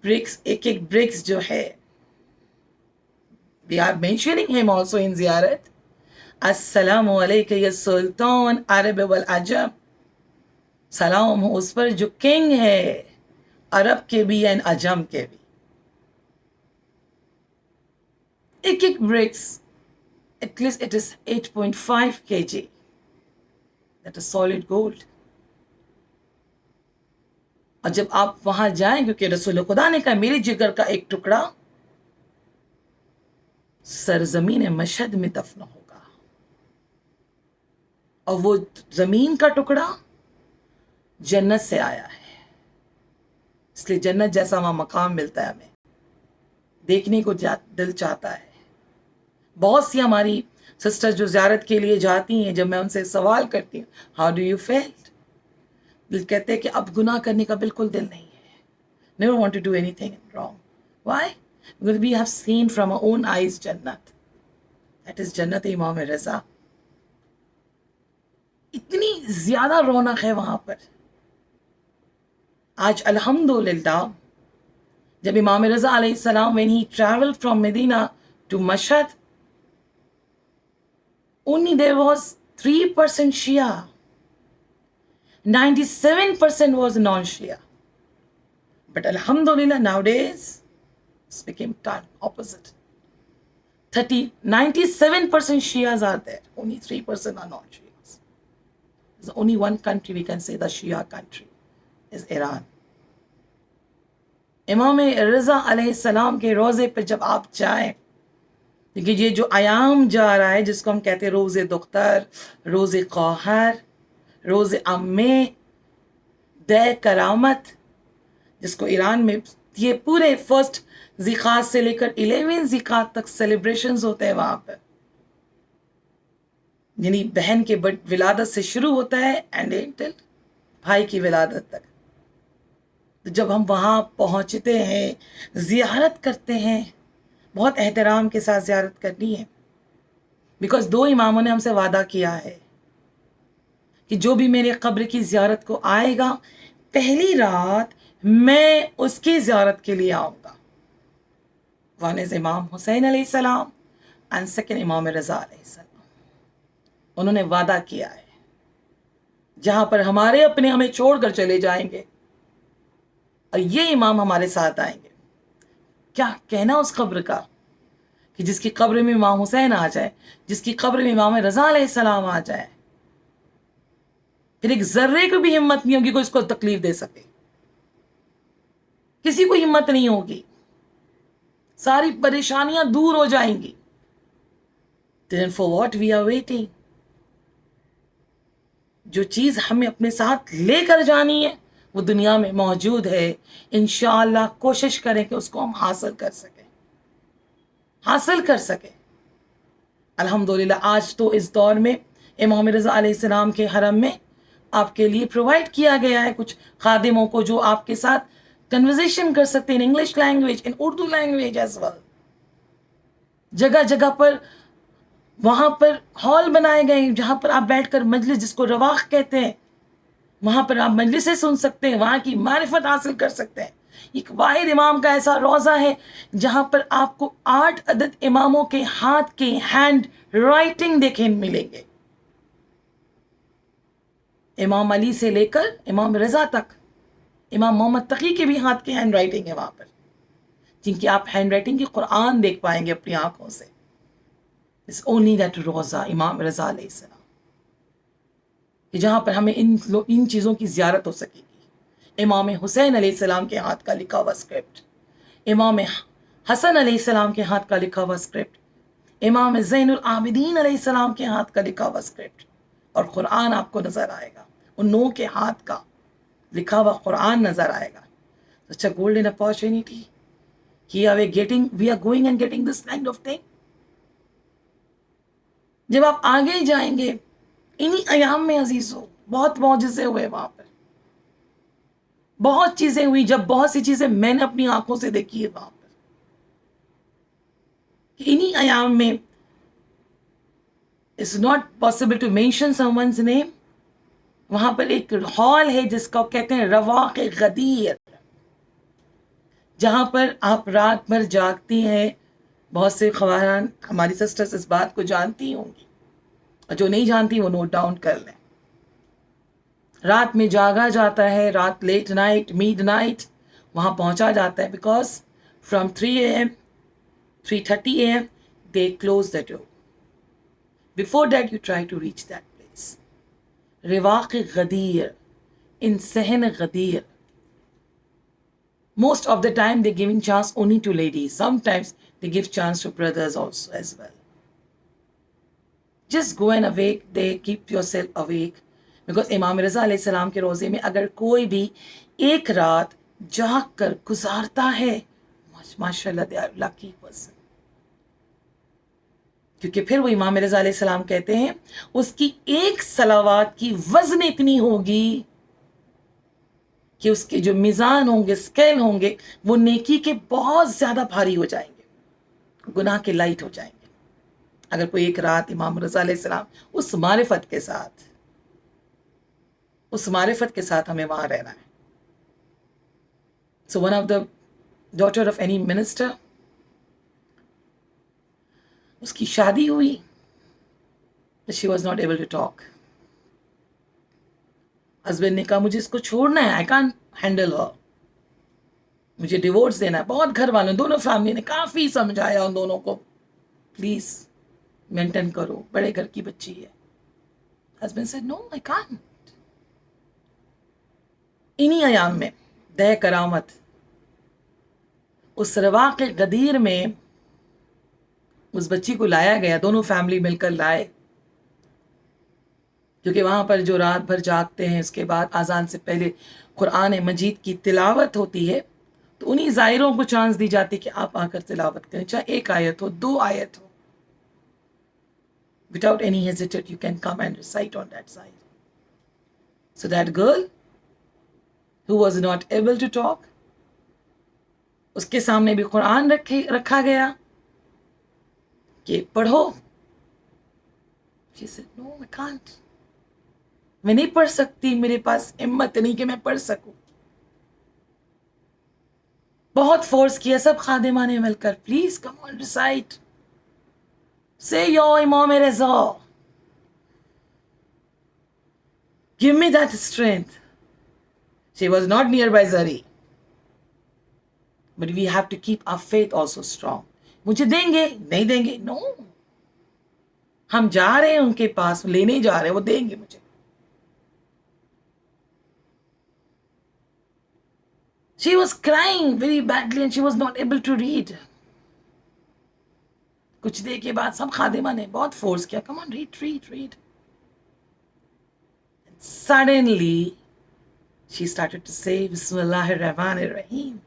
برکس, ایک ایک برکس جو ہے, we are mentioning him also in زیارت. السلام علیکہ یا سلطان عرب والعجم, سلام ہو اس پر جو کنگ ہے عرب کے بھی اینڈ عجم کے بھی. ایک ایک BRICS at least it is 8.5 kg. That is solid gold. اور جب آپ وہاں جائیں, کیونکہ رسول خدا نے کہا میرے جگر کا ایک ٹکڑا سرزمین مشہد میں دفن ہوگا, اور وہ زمین کا ٹکڑا جنت سے آیا ہے, اس لیے جنت جیسا وہاں مقام ملتا ہے ہمیں, دیکھنے کو دل چاہتا ہے. بہت سی ہماری سسٹر جو زیارت کے لیے جاتی ہیں, جب میں ان سے سوال کرتی ہوں ہاؤ ڈو یو فیل, دل کہتے ہیں کہ اب گناہ کرنے کا بالکل دل نہیں ہے, never want to do anything wrong. Why? Because we have seen from our own eyes جنت, دیٹ از جنت امام رضا. اتنی زیادہ رونق ہے وہاں پر. آج الحمدللہ جب امام رضا علیہ السلام when he traveled from Medina to Mashhad, only there was 3% Shia, 97% was non-Shia. But alhamdulillah nowadays it's became time opposite. 97% Shias are there, only 3% are non-Shias. There's only one country we can say the Shia country is Iran. امام رضا علیہ السلام کے روزے پہ جب آپ جائیں, کیونکہ یہ جو ایام جا رہا ہے جس کو ہم کہتے ہیں روز دختر, روز قوہر, روز امے, دے کرامت, جس کو ایران میں یہ پورے 1 ذیقات سے لے کر 11 ذیقات تک سیلیبریشنز ہوتے ہیں وہاں پہ, یعنی بہن کے ولادت سے شروع ہوتا ہے اینڈ انٹل بھائی کی ولادت تک. جب ہم وہاں پہنچتے ہیں, زیارت کرتے ہیں, بہت احترام کے ساتھ زیارت کرنی ہے, بیکاز 2 اماموں نے ہم سے وعدہ کیا ہے کہ جو بھی میرے قبر کی زیارت کو آئے گا پہلی رات میں اس کی زیارت کے لیے آؤں گا. ون از امام حسین علیہ السلام اینڈ سیکنڈ امام رضا علیہ السلام. انہوں نے وعدہ کیا ہے جہاں پر ہمارے اپنے ہمیں چھوڑ کر چلے جائیں گے اور یہ امام ہمارے ساتھ آئیں گے. کیا کہنا اس قبر کا کہ جس کی قبر میں امام حسین آ جائے, جس کی قبر میں امام رضا علیہ السلام آ جائے, پھر ایک ذرے کو بھی ہمت نہیں ہوگی کوئی اس کو تکلیف دے سکے, کسی کو ہمت نہیں ہوگی, ساری پریشانیاں دور ہو جائیں گی. Then for what we are waiting? جو چیز ہمیں اپنے ساتھ لے کر جانی ہے وہ دنیا میں موجود ہے. انشاءاللہ کوشش کریں کہ اس کو ہم حاصل کر سکیں. الحمدللہ آج تو اس دور میں امام رضا علیہ السلام کے حرم میں آپ کے لیے پرووائڈ کیا گیا ہے کچھ خادموں کو جو آپ کے ساتھ کنورزیشن کر سکتے ہیں in English language, in Urdu language as well. جگہ جگہ پر وہاں پر ہال بنائے گئے جہاں پر آپ بیٹھ کر مجلس, جس کو رواق کہتے ہیں, وہاں پر آپ مجلسیں سن سکتے ہیں, وہاں کی معرفت حاصل کر سکتے ہیں. ایک واحد امام کا ایسا روضہ ہے جہاں پر آپ کو 8 عدد اماموں کے ہاتھ کے ہینڈ رائٹنگ دیکھنے ملیں گے, امام علی سے لے کر امام رضا تک. امام محمد تقی کے بھی ہاتھ کی ہینڈ رائٹنگ ہے وہاں پر, جن کی آپ ہینڈ رائٹنگ کی قرآن دیکھ پائیں گے اپنی آنکھوں سے. It's only that روضہ امام رضا علیہ السلام کہ جہاں پر ہمیں ان چیزوں کی زیارت ہو سکے گی. امام حسین علیہ السلام کے ہاتھ کا لکھا ہوا اسکرپٹ, امام حسن علیہ السلام کے ہاتھ کا لکھا ہوا اسکرپٹ, امام زین العابدین علیہ السلام کے ہاتھ کا لکھا ہوا اسکرپٹ, اور قرآن آپ کو نظر آئے گا, ان 9 کے ہاتھ کا لکھا ہوا قرآن نظر آئے گا. such a golden opportunity. Here we are going and getting this kind of thing. جب آپ آگے ہی جائیں گے انہی ایام میں عزیزو بہت معجزے ہوئے وہاں پر, بہت چیزیں ہوئی, جب بہت سی چیزیں میں نے اپنی آنکھوں سے دیکھی ہے وہاں پر. انہی ایام میں it's not possible to mention someone's name. وہاں پر ایک ہال ہے جس کو کہتے ہیں رواق غدیر, جہاں پر آپ رات بھر جاگتی ہیں. بہت سے خواتین ہماری سسٹرز اس بات کو جانتی ہوں گی, اور جو نہیں جانتی وہ نوٹ ڈاؤن کر لیں. رات میں جاگا جاتا ہے, رات لیٹ نائٹ میڈ نائٹ وہاں پہنچا جاتا ہے, because from 3 AM 3:30 AM they close the door. Before that you try to reach that place. Riwaq Ghadir, in Sehn Ghadir. Most of the time they're giving chance only to ladies. Sometimes they give chance to brothers also as well. Just go and awake, they keep yourself awake. Because امام رضا علیہ السلام کے روزے میں اگر کوئی بھی ایک رات جاگ کر گزارتا ہے, ماشاء اللہ they are lucky person. کیونکہ پھر وہ امام رضا علیہ السلام کہتے ہیں اس کی ایک صلوات کی وزن اتنی ہوگی کہ اس کے جو میزان ہوں گے, اسکیل ہوں گے, وہ نیکی کے بہت زیادہ بھاری ہو جائیں گے, گناہ کے لائٹ ہو جائیں گے. اگر کوئی ایک رات امام رضا علیہ السلام اس معرفت کے ساتھ ہمیں وہاں رہنا ہے. So one of the daughter of any minister, اس کی شادی ہوئی, she was not able to talk. Husband نے کہا مجھے اس کو چھوڑنا ہے, I can't handle her, مجھے ڈیورس دینا ہے. بہت گھر والوں دونوں فیملی نے کافی سمجھایا ان دونوں کو, پلیز مینٹین کرو, بڑے گھر کی بچی ہے. Husband said no I can't. انہی ایام میں دہ کرامت اس رواق غدیر میں اس بچی کو لایا گیا, دونوں فیملی مل کر لائے, کیونکہ وہاں پر جو رات بھر جاگتے ہیں اس کے بعد اذان سے پہلے قرآن مجید کی تلاوت ہوتی ہے, تو انہی زائروں کو چانس دی جاتی کہ آپ آ کر تلاوت کریں, چاہے 1 آیت ہو 2 آیت ہو. Without any hesitation you can come and recite on that side. So that girl who was not able to talk, اس کے سامنے بھی قرآن رکھا گیا کہ پڑھو. She said no I can't, میں نہیں پڑھ سکتی, میرے پاس ہمت نہیں کہ میں پڑھ سکوں. بہت فورس کیا سب خادمہ نے مل کر, please come on recite, say yo امام رضا, give me that strength. She was not nearby Zari, but we have to keep our faith also strong. مجھے دیں گے نہیں دیں گے, no, ہم جا رہے ہیں ان کے پاس, لینے جا رہے ہیں, وہ دیں گے مجھے. She was crying very badly and she was not able to read. کچھ دیر کے بعد سب خادمہ نے بہت فورس کیا, come on read. And suddenly she started to say بسم اللہ الرحمن الرحیم.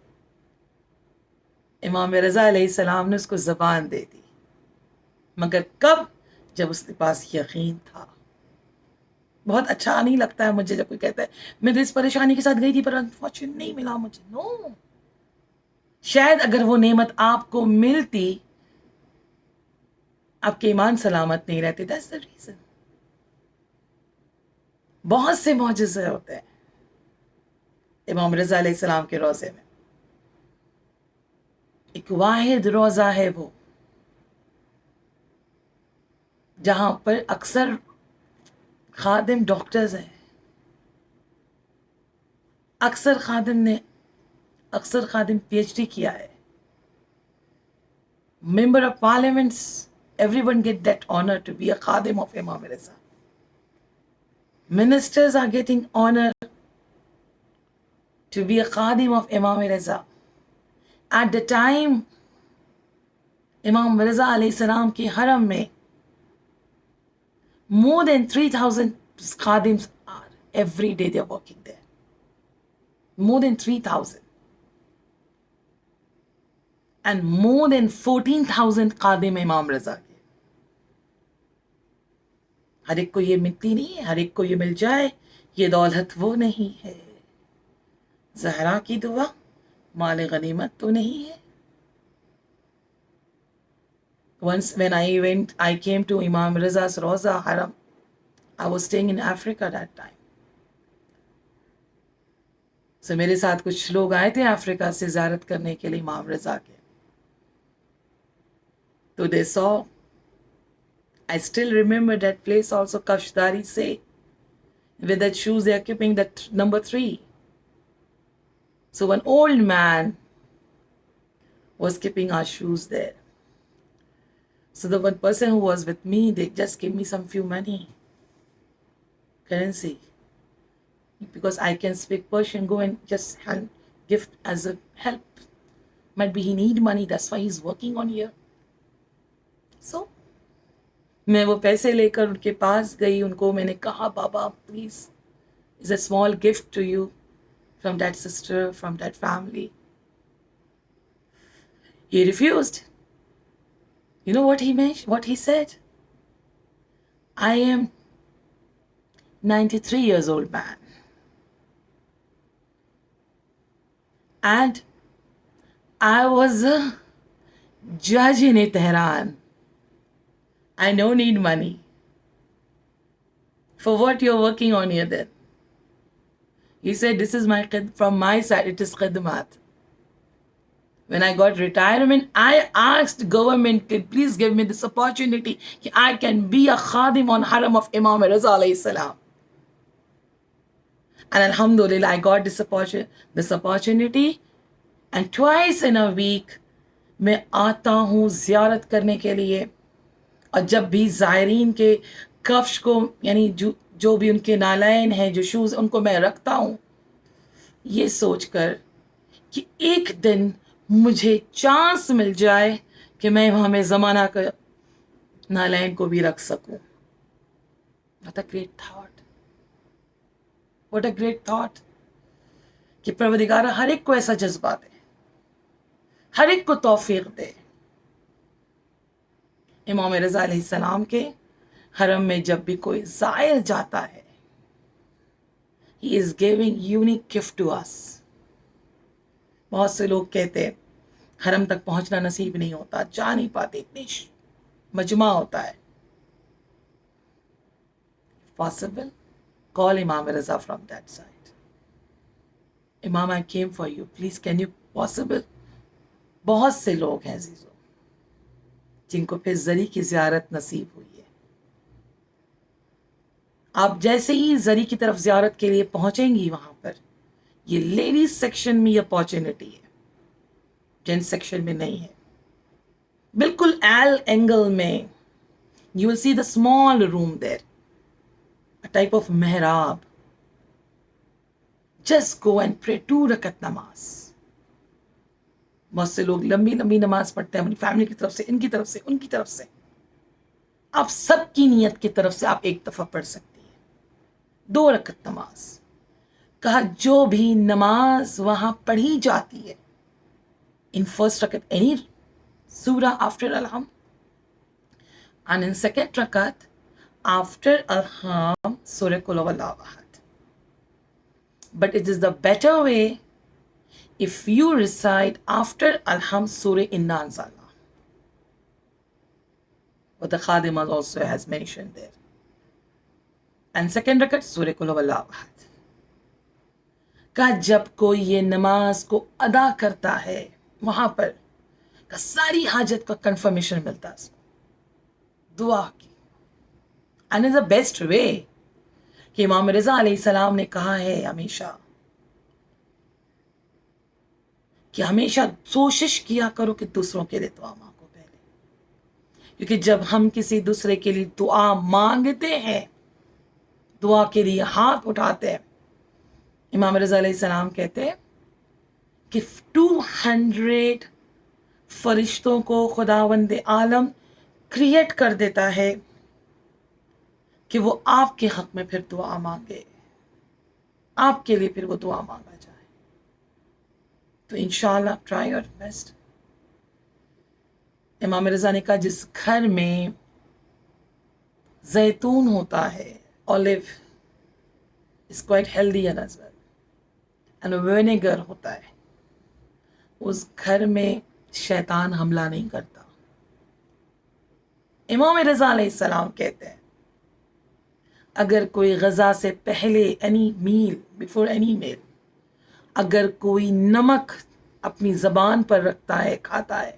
امام رضا علیہ السلام نے اس کو زبان دے دی, مگر کب؟ جب اس کے پاس یقین تھا. بہت اچھا نہیں لگتا ہے مجھے جب کوئی کہتا ہے میں تو اس پریشانی کے ساتھ گئی تھی پر انفارچونیٹ نہیں ملا مجھے. نو, شاید اگر وہ نعمت آپ کو ملتی آپ کے ایمان سلامت نہیں رہتے. That's the reason. بہت سے معجزے ہوتے ہیں امام رضا علیہ السلام کے روزے میں. ایک واحد روزہ ہے وہ جہاں پر اکثر خادم ڈاکٹرز ہیں, اکثر خادم PhD کیا ہے, member of parliaments, everyone get that honor to be a khadim of Imam Reza. Ministers are getting honor to be a khadim of Imam Reza. At the time Imam Reza alayhi salam ki haram mein more than 3,000 khadims are every day they are working there. More than 3,000. and more than 14,000 خادم امام رضا کے. ہر ایک کو یہ ملتی نہیں ہے, ہر ایک کو یہ مل جائے, یہ دولت وہ نہیں ہے. زہرا کی دعا مال غنیمت تو نہیں ہے. Once when I came to Imam Raza's Roza Haram, I was staying in Africa that time. So میرے ساتھ کچھ لوگ آئے تھے افریقہ سے زیارت کرنے کے لیے امام رضا کے. تو they saw, I still remember that place also, Kafshdari say, with that shoes they are keeping that number 3. So one old man was keeping our shoes there. So the one person who was with me, they just gave me some few money, currency. Because I can speak Persian, go and just hand gift as a help. Might be he need money, that's why he's working on here. So, میں وہ پیسے لے کر ان کے پاس گئی, ان کو میں نے کہا بابا please, it's a small gift to you from that sister, from that family. He refused. You know what he mentioned? What he said? I am 93 years old man. And I was a judge in Tehran. I don't need money. For what you're working on here then? He said, this is from my side, it is khidmat. When I got retirement, I asked government, please give me this opportunity, I can be a khadim on Haram of Imam Raza alayhi salam. And alhamdulillah, I got this opportunity. And twice in a week, میں آتا ہوں زیارت کرنے کے لیے. اور جب بھی زائرین کے کفش کو, یعنی جو بھی ان کے نالین ہیں, جو شوز, ان کو میں رکھتا ہوں, یہ سوچ کر کہ ایک دن مجھے چانس مل جائے کہ میں ہمیں زمانہ کا نالین کو بھی رکھ سکوں. What a great thought. What a great thought. کہ پروردگار ہر ایک کو ایسا جذبہ دے, ہر ایک کو توفیق دے. امام رضا علیہ السلام کے حرم میں جب بھی کوئی زائر جاتا ہے, he is giving unique gift to us. بہت سے لوگ کہتے ہیں حرم تک پہنچنا نصیب نہیں ہوتا, جا نہیں پاتے, اتنی مجمع ہوتا ہے. Possible? Call Imam Raza from that side. Imam, I came for you. Please, can you possible? بہت سے لوگ ہیں عزیزوں جن کو پھر زری کی زیارت نصیب ہوئی ہے. آپ جیسے ہی زری کی طرف زیارت کے لیے پہنچیں گی, وہاں پر یہ لیڈیز سیکشن میں یہ اپارچونٹی ہے, جینٹ سیکشن میں نہیں ہے. بالکل ایل اینگل میں you will see the small room there, a type of mihrab. Just go and pray 2 rakat namaz. بہت سے لوگ لمبی لمبی نماز پڑھتے ہیں اپنی فیملی کی طرف سے, ان کی طرف سے, ان کی طرف سے. آپ سب کی نیت کی طرف سے آپ ایک دفعہ پڑھ سکتی ہیں 2 رکعت نماز. کہا جو بھی نماز وہاں پڑھی جاتی ہے, in first rakat any surah after Alham, and in second rakat after Alham Surah Qul Huwallahu Ahad. But it is the better way if you recite after Alham Surah Inna Anzalna. What the Khadimah also has mentioned there. And second rakat Surah Qul Huwallahu Ahad. کہ جب کوئی یہ نماز کو ادا کرتا ہے وہاں پر کہ ساری حاجت کا کنفرمیشن ملتا ہے اس کو, دعا کی. And is the best way کہ امام رضا علیہ السلام نے کہا ہے ہمیشہ کہ ہمیشہ کوشش کیا کرو کہ دوسروں کے لیے دعا مانگو پہلے, کیونکہ جب ہم کسی دوسرے کے لیے دعا مانگتے ہیں, دعا کے لیے ہاتھ اٹھاتے ہیں, امام رضا علیہ السلام کہتے ہیں کہ 200 فرشتوں کو خداوند عالم کریٹ کر دیتا ہے کہ وہ آپ کے حق میں پھر دعا مانگے, آپ کے لیے پھر وہ دعا مانگا جائے. تو انشاءاللہ ٹرائی یور بیسٹ. امام رضا نے کہا جس گھر میں زیتون ہوتا ہے, olive is quite healthy as well, and vinegar ہوتا ہے, اس گھر میں شیطان حملہ نہیں کرتا. امام رضا علیہ السلام کہتے ہیں اگر کوئی غذا سے پہلے اینی میل, بیفور اینی میل, اگر کوئی نمک اپنی زبان پر رکھتا ہے, کھاتا ہے,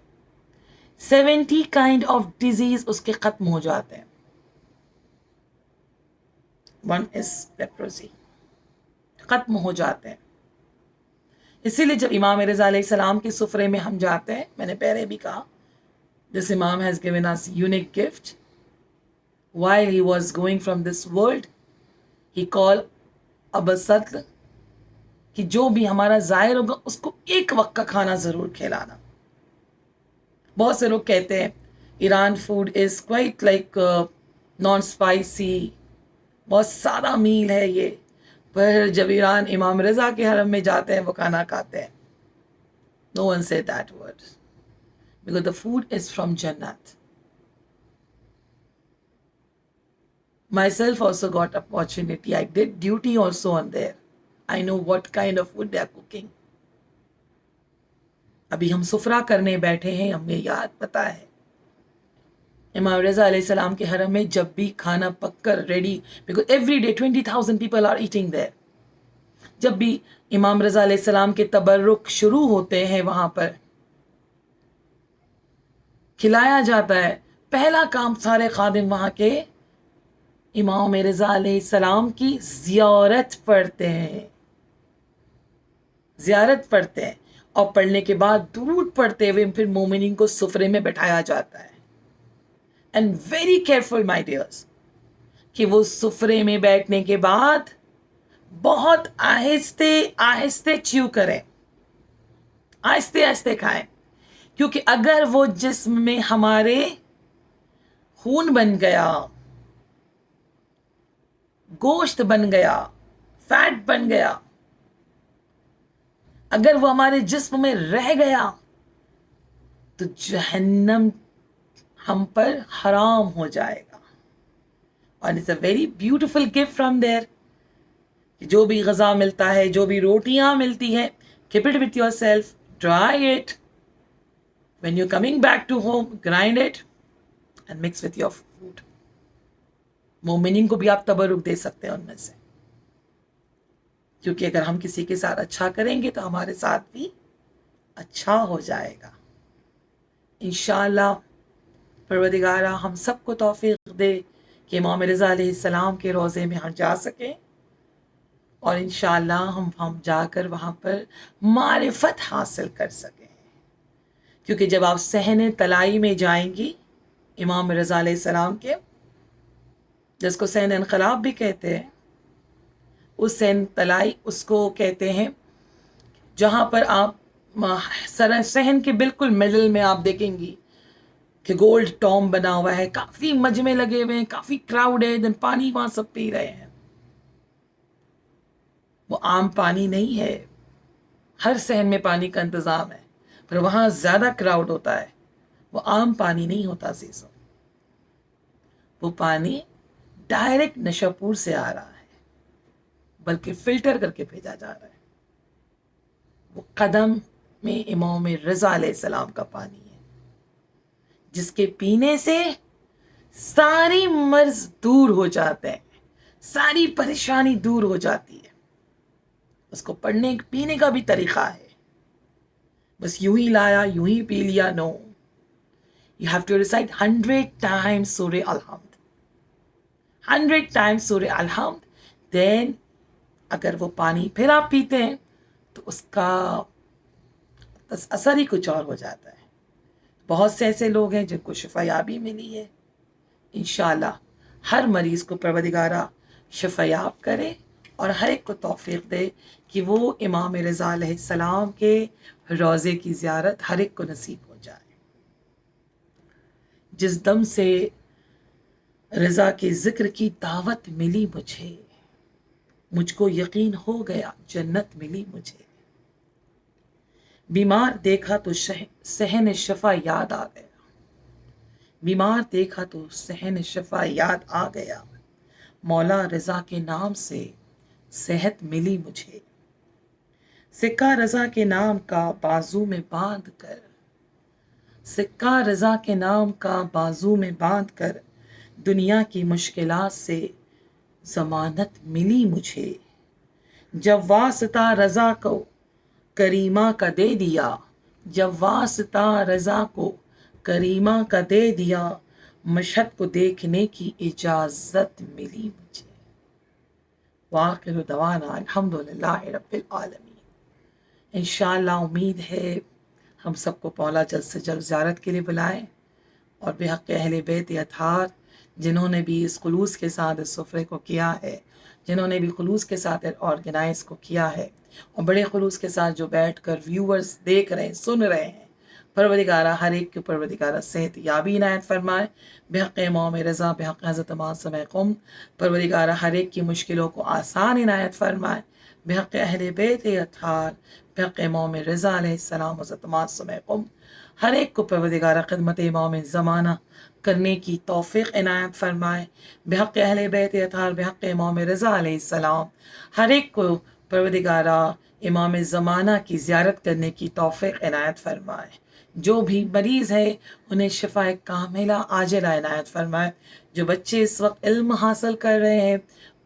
70 کائنڈ آف ڈیزیز اس کے ختم ہو جاتے ہیں. ون از لیپروسی, ختم ہو جاتے ہیں. اسی لیے جب امام رضا علیہ السلام کے سفرے میں ہم جاتے ہیں, میں نے پہلے بھی کہا, this Imam has given us unique gift. While he was going from this world, he called Aba Satl کہ جو بھی ہمارا ظاہر ہوگا اس کو ایک وقت کا کھانا ضرور کھلانا. بہت سے لوگ کہتے ہیں Iran food is quite like naan spicy, بہت سادہ میل ہے یہ, پر جب ایران امام رضا کے حرم میں جاتے ہیں وہ کھانا کھاتے ہیں. No one said that word because the food is from Jannat. Myself also got opportunity. I did duty also on there. I know what kind of food they are cooking. ابھی ہم سفرہ کرنے بیٹھے ہیں, ہمیں یاد پتہ ہے امام رضا علیہ السلام کے حرم میں جب بھی کھانا پک کر ready, because every day 20,000 people are eating there. جب بھی امام رضا علیہ السلام کے تبرک شروع ہوتے ہیں وہاں پر کھلایا جاتا ہے, پہلا کام سارے خادم وہاں کے امام رضا علیہ السلام کی زیارت پڑھتے ہیں, زیارت پڑھتے ہیں, اور پڑھنے کے بعد درود پڑھتے ہوئے پھر مومنین کو سفرے میں بٹھایا جاتا ہے. اینڈ ویری کیئرفل مائی ڈیئرس کہ وہ سفرے میں بیٹھنے کے بعد بہت آہستے آہستے چیو کریں, آہستے آہستے کھائیں, کیونکہ اگر وہ جسم میں ہمارے خون بن گیا, گوشت بن گیا, فیٹ بن گیا, اگر وہ ہمارے جسم میں رہ گیا تو جہنم ہم پر حرام ہو جائے گا. اور it's a very beautiful gift from there, جو بھی غذا ملتا ہے, جو بھی روٹیاں ملتی ہیں, keep it with yourself, dry it. When you're coming back to home, grind it and mix with your food. مومنین کو بھی آپ تبرک دے سکتے ہیں ان میں سے, کیونکہ اگر ہم کسی کے ساتھ اچھا کریں گے تو ہمارے ساتھ بھی اچھا ہو جائے گا انشاءاللہ. پروردگارہ ہم سب کو توفیق دے کہ امام رضا علیہ السلام کے روضے میں ہم جا سکیں, اور انشاءاللہ ہم جا کر وہاں پر معرفت حاصل کر سکیں. کیونکہ جب آپ صحن طلائی میں جائیں گی امام رضا علیہ السلام کے, جس کو صحن انقلاب بھی کہتے ہیں, اس صحن طلائی اس کو کہتے ہیں جہاں پر آپ صحن کے بالکل مڈل میں آپ دیکھیں گی کہ گولڈ ٹوم بنا ہوا ہے, کافی مجمع لگے ہوئے ہیں, کافی کراؤڈ ہے, دن پانی وہاں سب پی رہے ہیں. وہ عام پانی نہیں ہے, ہر صحن میں پانی کا انتظام ہے, پر وہاں زیادہ کراؤڈ ہوتا ہے. وہ عام پانی نہیں ہوتا عزیزوں, وہ پانی ڈائریکٹ نشاپور سے آ رہا ہے, بلکہ فلٹر کر کے بھیجا جا رہا ہے. وہ قدم میں امام رضا علیہ السلام کا پانی ہے, جس کے پینے سے ساری مرض دور ہو جاتے ہیں, ساری پریشانی دور ہو جاتی ہے. اس کو پڑھنے پینے کا بھی طریقہ ہے, بس یوں ہی لایا یوں ہی پی لیا, no, you have to recite 100 times سورہ الحمد, 100 times سورہ الحمد. دین اگر وہ پانی پھر آپ پیتے ہیں تو اس کا اثر ہی کچھ اور ہو جاتا ہے. بہت سے ایسے لوگ ہیں جن کو شفا یابی ملی ہے. انشاءاللہ ہر مریض کو پروردگارہ شفا یاب کرے اور ہر ایک کو توفیق دے کہ وہ امام رضا علیہ السلام کے روضے کی زیارت ہر ایک کو نصیب ہو جائے. جس دم سے رضا کے ذکر کی دعوت ملی مجھ کو یقین ہو گیا جنت ملی مجھے. بیمار دیکھا تو صحن شفا یاد آ گیا, بیمار دیکھا تو صحن شفا یاد آ گیا، مولا رضا کے نام سے صحت ملی مجھے، سکہ رضا کے نام کا بازو میں باندھ کر، سکہ رضا کے نام کا بازو میں باندھ کر دنیا کی مشکلات سے ضمانت ملی مجھے، جب واسطہ رضا کو کریمہ کا دے دیا، جب واسطہ رضا کو کریمہ کا دے دیا، مشہد کو دیکھنے کی اجازت ملی مجھے۔ وآخر دعوانا الحمدللہ رب العالمین۔ انشاءاللہ امید ہے ہم سب کو مولا جلد سے جلد زیارت کے لیے بلائیں، اور بے حق اہل بیت اطہار جنہوں نے بھی اس خلوص کے ساتھ اس سفرے کو کیا ہے، جنہوں نے بھی خلوص کے ساتھ آرگنائز کو کیا ہے، اور بڑے خلوص کے ساتھ جو بیٹھ کر ویورز دیکھ رہے ہیں، سن رہے ہیں، پروردگارہ ہر ایک کے پروردگارہ صحت یابی عنایت فرمائے، بحق امام رضا، بحق حضرت معصوم قم، پروردگارہ ہر ایک کی مشکلوں کو آسان عنایت فرمائے، بحق اہل بیت اطہار، بحق امام رضا علیہ السلام، حضرت معصوم قم، ہر ایک کو پروردگارہ خدمت امام زمانہ کرنے کی توفیق عنایت فرمائے، بحق اہل بیت اطہار، بحق امام رضا علیہ السلام، ہر ایک کو پروردگارہ امام زمانہ کی زیارت کرنے کی توفیق عنایت فرمائے، جو بھی مریض ہے انہیں شفا کاملہ عاجلہ عنایت فرمائے، جو بچے اس وقت علم حاصل کر رہے ہیں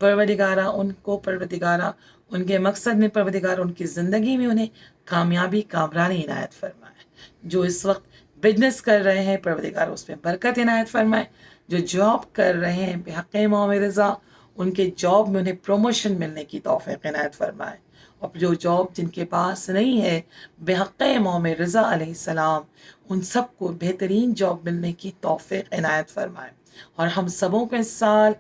پروردگارہ ان کو پروردگارہ ان کے مقصد میں پروردگارہ ان کی زندگی میں انہیں کامیابی کامرانی عنایت فرمائے، جو اس وقت بزنس کر رہے ہیں پروردگارہ اس میں برکت عنایت فرمائے، جو جاب کر رہے ہیں بحق امام رضا ان کے جاب میں انہیں پروموشن ملنے کی توفیق عنایت فرمائے، اور جو جاب جن کے پاس نہیں ہے بحق امام رضا علیہ السلام ان سب کو بہترین جاب ملنے کی توفیق عنایت فرمائے، اور ہم سبوں کو اس سال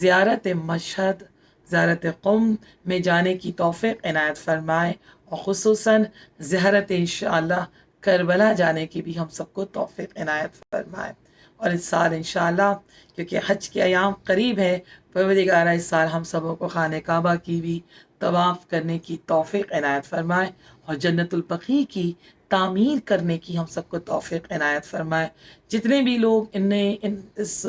زیارت مشہد، زیارت قم میں جانے کی توفیق عنایت فرمائے، اور خصوصاً زیارت انشاءاللہ کربلا جانے کی بھی ہم سب کو توفیق عنایت فرمائے، اور اس سال انشاءاللہ کیونکہ حج کے ایام قریب ہے، پروردگارہ اس سال ہم سبوں کو خانہ کعبہ کی بھی طواف کرنے کی توفیق عنایت فرمائے، اور جنت البقیع کی تعمیر کرنے کی ہم سب کو توفیق عنایت فرمائے، جتنے بھی لوگ اس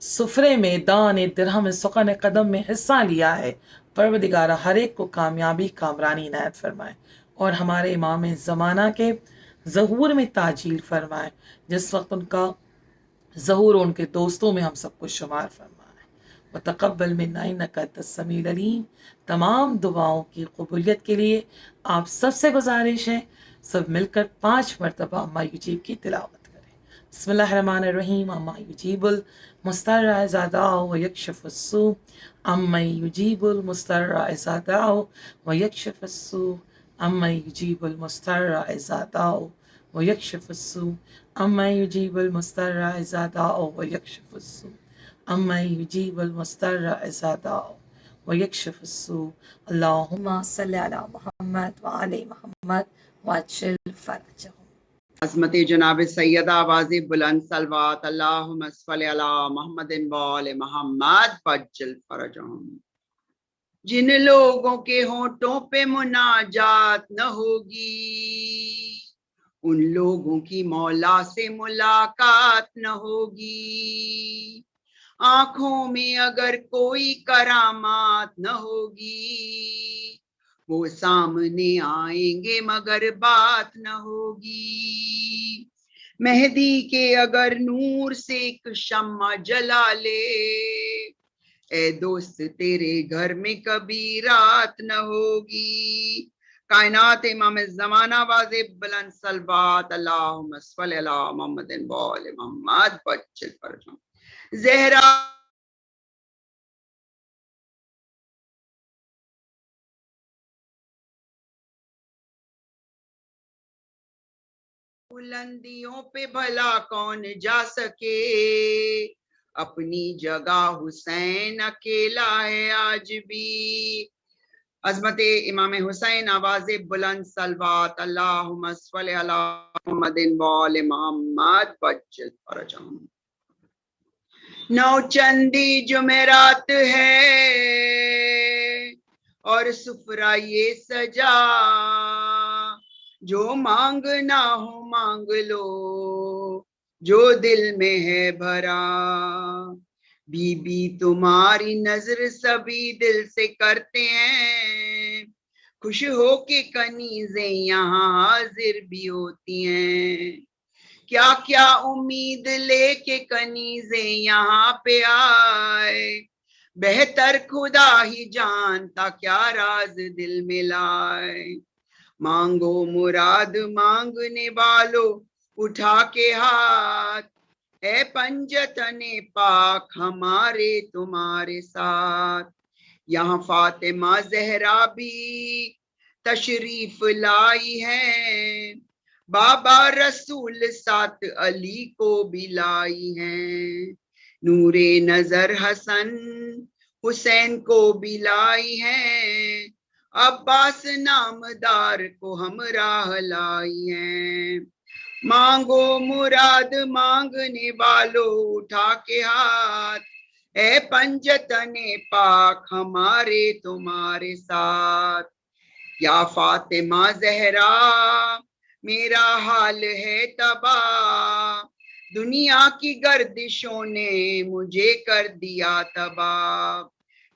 سفرے میں دان درہم سخن قدم میں حصہ لیا ہے، پروردگارہ ہر ایک کو کامیابی کامرانی عنایت فرمائے، اور ہمارے امام زمانہ کے ظہور میں تاجیل فرمائے، جس وقت ان کا ظہور ان کے دوستوں میں ہم سب کو شمار فرمائے، وتقبل منا انک انت السمیع العلیم۔ تمام دعاؤں کی قبولیت کے لیے آپ سب سے گزارش ہے سب مل کر 5 مرتبہ اما یجیب کی تلاوت کریں۔ بسم اللہ الرحمن الرحیم۔ اما یجیب المضطر اذا دعا ویکشف السوء، اما یجیب المضطر اذا دعا ویکشف السوء، اما یجیب المضطر اذا دعا ویکشف السوء، اما یجیب المضطر اذا دعا ویکشف السوء، اما یجیب المضطر اذا دعا ویکشف السوء۔ اللہم صلی علی محمد وعلی محمد وعجل فرجہم۔ عظمت جناب سیدہ واضح بلند صلوات اللہم صلی علی محمد وآل محمد وعجل فرجہم۔ جن لوگوں کے ہونٹوں پہ مناجات نہ ہوگی، ان لوگوں کی مولا سے ملاقات نہ ہوگی، آنکھوں میں اگر کوئی کرامات نہ ہوگی، وہ سامنے آئیں گے مگر بات نہ ہوگی، مہدی کے اگر نور سے ایک شمع جلا لے، اے دوست تیرے گھر میں کبھی رات نہ ہوگی۔ کائنات امام زمانہ واضح بلند صلوات اللہم صلی علی محمد وآل محمد وعجل فرجہم۔ زہرا بلندیوں پہ بھلا کون جا سکے، اپنی جگہ حسین اکیلا ہے آج بھی۔ عظمت امام حسین آواز بلند صلوات اللہم صلی علی محمد وآل محمد وعجل فرجہم۔ نو چندی جمعرات ہے اور سفرہ یہ سجا، جو مانگنا ہو مانگ لو، جو دل میں ہے بھرا. بی بی تمہاری نظر سبھی دل سے کرتے ہیں، خوش ہو کے کنیزیں یہاں حاضر بھی ہوتی ہیں. کیا کیا امید لے کے کنیزیں یہاں پہ آئے، بہتر خدا ہی جانتا کیا راز دل میں لائے. مانگو مراد مانگنے والو اٹھا کے ہاتھ، اے پنجتن پاک ہمارے تمہارے ساتھ. یہاں فاطمہ زہرا بھی تشریف لائی ہے، بابا رسول ساتھ علی کو بھی لائی ہیں. نور نظر حسن حسین کو بھی لائی ہیں، عباس نامدار کو ہمراہ لائی ہیں. مانگو مراد مانگنے والو اٹھا کے ہاتھ، اے پنجتن پاک ہمارے تمہارے ساتھ. یا فاطمہ زہرا میرا حال ہے تباہ، دنیا کی گردشوں نے مجھے کر دیا تباہ.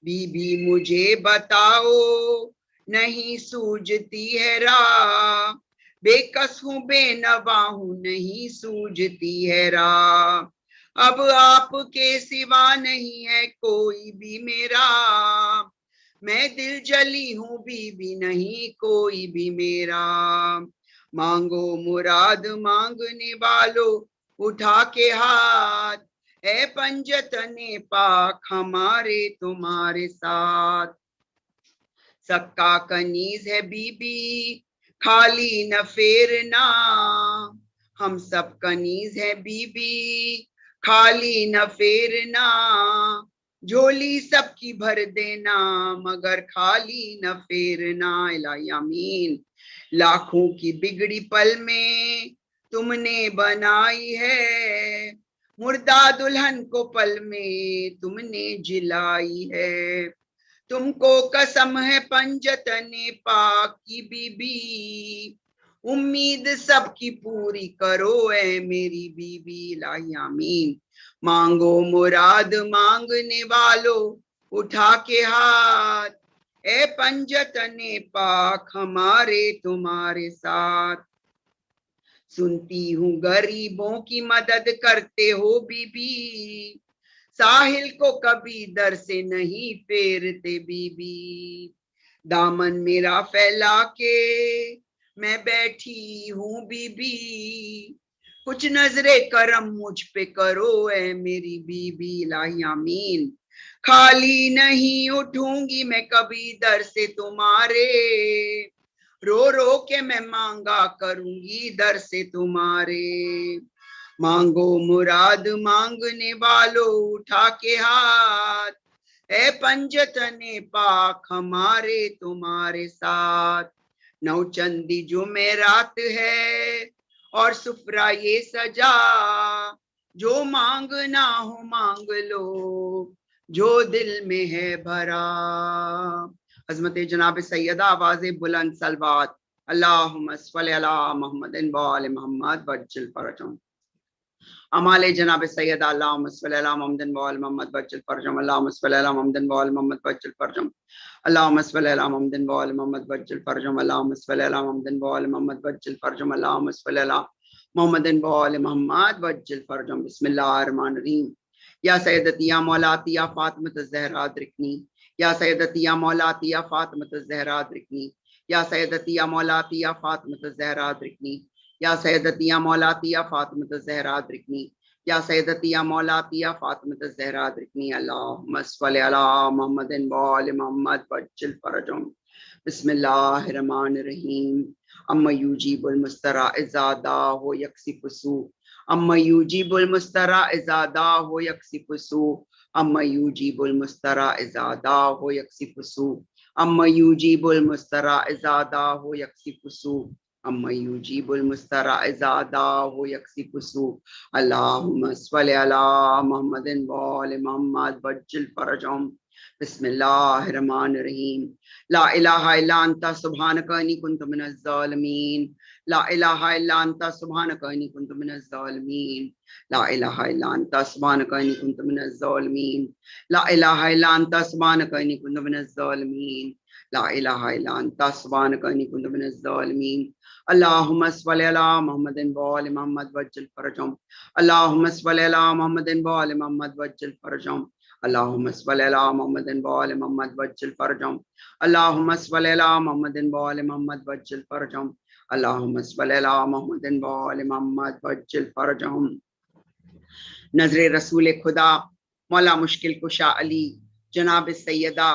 بی بی مجھے بتاؤ نہیں سوجتی ہے راہ، بے کس ہوں بے نوا ہوں نہیں سوجتی ہے راہ. اب آپ کے سوا نہیں ہے کوئی بھی میرا، میں دل جلی ہوں بی نہیں کوئی بھی میرا. مانگو مراد مانگنے والو اٹھا کے ہاتھ، اے پنجتن پاک ہمارے تمہارے ساتھ. سکا کنیز ہے بی بی خالی نہ پھیرنا، ہم سب کنیز ہے بی بی خالی نہ پھیرنا. جھولی سب کی بھر دینا مگر خالی نہ پھیرنا. الہی آمین. لاکھوں کی بگڑی پل میں تم نے بنائی ہے، مردہ دلہن کو پل میں تم نے جلائی ہے. تم کو قسم ہے پنجتن پاک کی بی بی، امید سب کی پوری کرو اے میری بی بی. الہی آمین. مانگو مراد مانگنے والو اٹھا کے ہاتھ، اے پنجتن پاک ہمارے تمہارے ساتھ. سنتی ہوں غریبوں کی مدد کرتے ہو بی بی، ساحل کو کبھی در سے نہیں پھیرتے بی بی. دامن میرا پھیلا کے میں بیٹھی ہوں بی بی، کچھ نظر کرم مجھ پہ کرو اے میری بی بی. الہی آمین. خالی نہیں اٹھوں گی میں کبھی در سے تمہارے، رو رو کے میں مانگا کروں گی در سے تمہارے. مانگو مراد مانگنے والو اٹھا کے ہاتھ، اے پنجتن پاک ہمارے تمہارے ساتھ. نو چندی جمعرات ہے اور سفرہ یہ سجا، جو مانگنا ہو مانگ لو جو دل میں ہے بھرا. عظمت جناب سیدہ آواز بلند صلوات اللہم صلی علی محمد و آل محمد وعجل فرجهم. امال جناب سیدہ اللہم صلی علی محمد و آل محمد وعجل فرجهم. اللہم صلی علی محمد و آل محمد وعجل فرجهم. اللہم صلی علی محمد و آل محمد وعجل فرجهم. اللہم صلی علی محمد و آل محمد وعجل فرجهم. اللہم صلی علی محمد و آل محمد وعجل فرجهم. بسم اللہ الرحمن الرحیم. یا سیدتی یا مولاتی یا فاطمۃ الزہرا ادرکنی، یا سیدتی یا مولاتی یا فاطمۃ الزہرا ادرکنی، یا سیدتی یا مولاتی یا فاطمۃ الزہرا ادرکنی، یا سیدتی یا مولاتی یا فاطمۃ الزہرا ادرکنی، یا سیدتی یا مولاتی یا فاطمۃ الزہرا ادرکنی. اللہم صلی علی محمد و آل محمد وعجل فرجهم. بسم اللہ الرحمن الرحیم. اما یجیب المسترا اذا دعاہ یکشف السوء، اما یجیب المسترا اذا دعاہ یکشف السوء، اما یجیب المسترا اذا دعاہ یکشف السوء، اما یجیب المسترا اذا دعاہ یکشف السوء، اما یجیب المسترا اذا دعاہ یکشف السوء. اللہم صلی علی محمد و آل محمد وعجل فرجهم. بسم اللہ الرحمن الرحیم. لا الہ الا انت سبحانک انی کنت من الظالمین. لا الہ الا انت سبحانک انی کنت من الظالمین لا الہ الا انت سبحانک انی کنت من الظالمین لا الہ الا انت سبحانک انی کنت من الظالمین لا الہ الا انت سبحانک انی کنت من الظالمین اللہم صلی علی محمد وآل محمد وعجل فرجهم اللہم صلی علی محمد وآل محمد وعجل فرجهم اللہم صلی علی محمد وآل محمد وعجل فرجهم اللہم صلی علی محمد وآل محمد وعجل فرجهم اللہم صلی علی محمد وآل محمد وعجل فرجهم نظر رسول خدا مولا مشکل کشا علی جناب سیدہ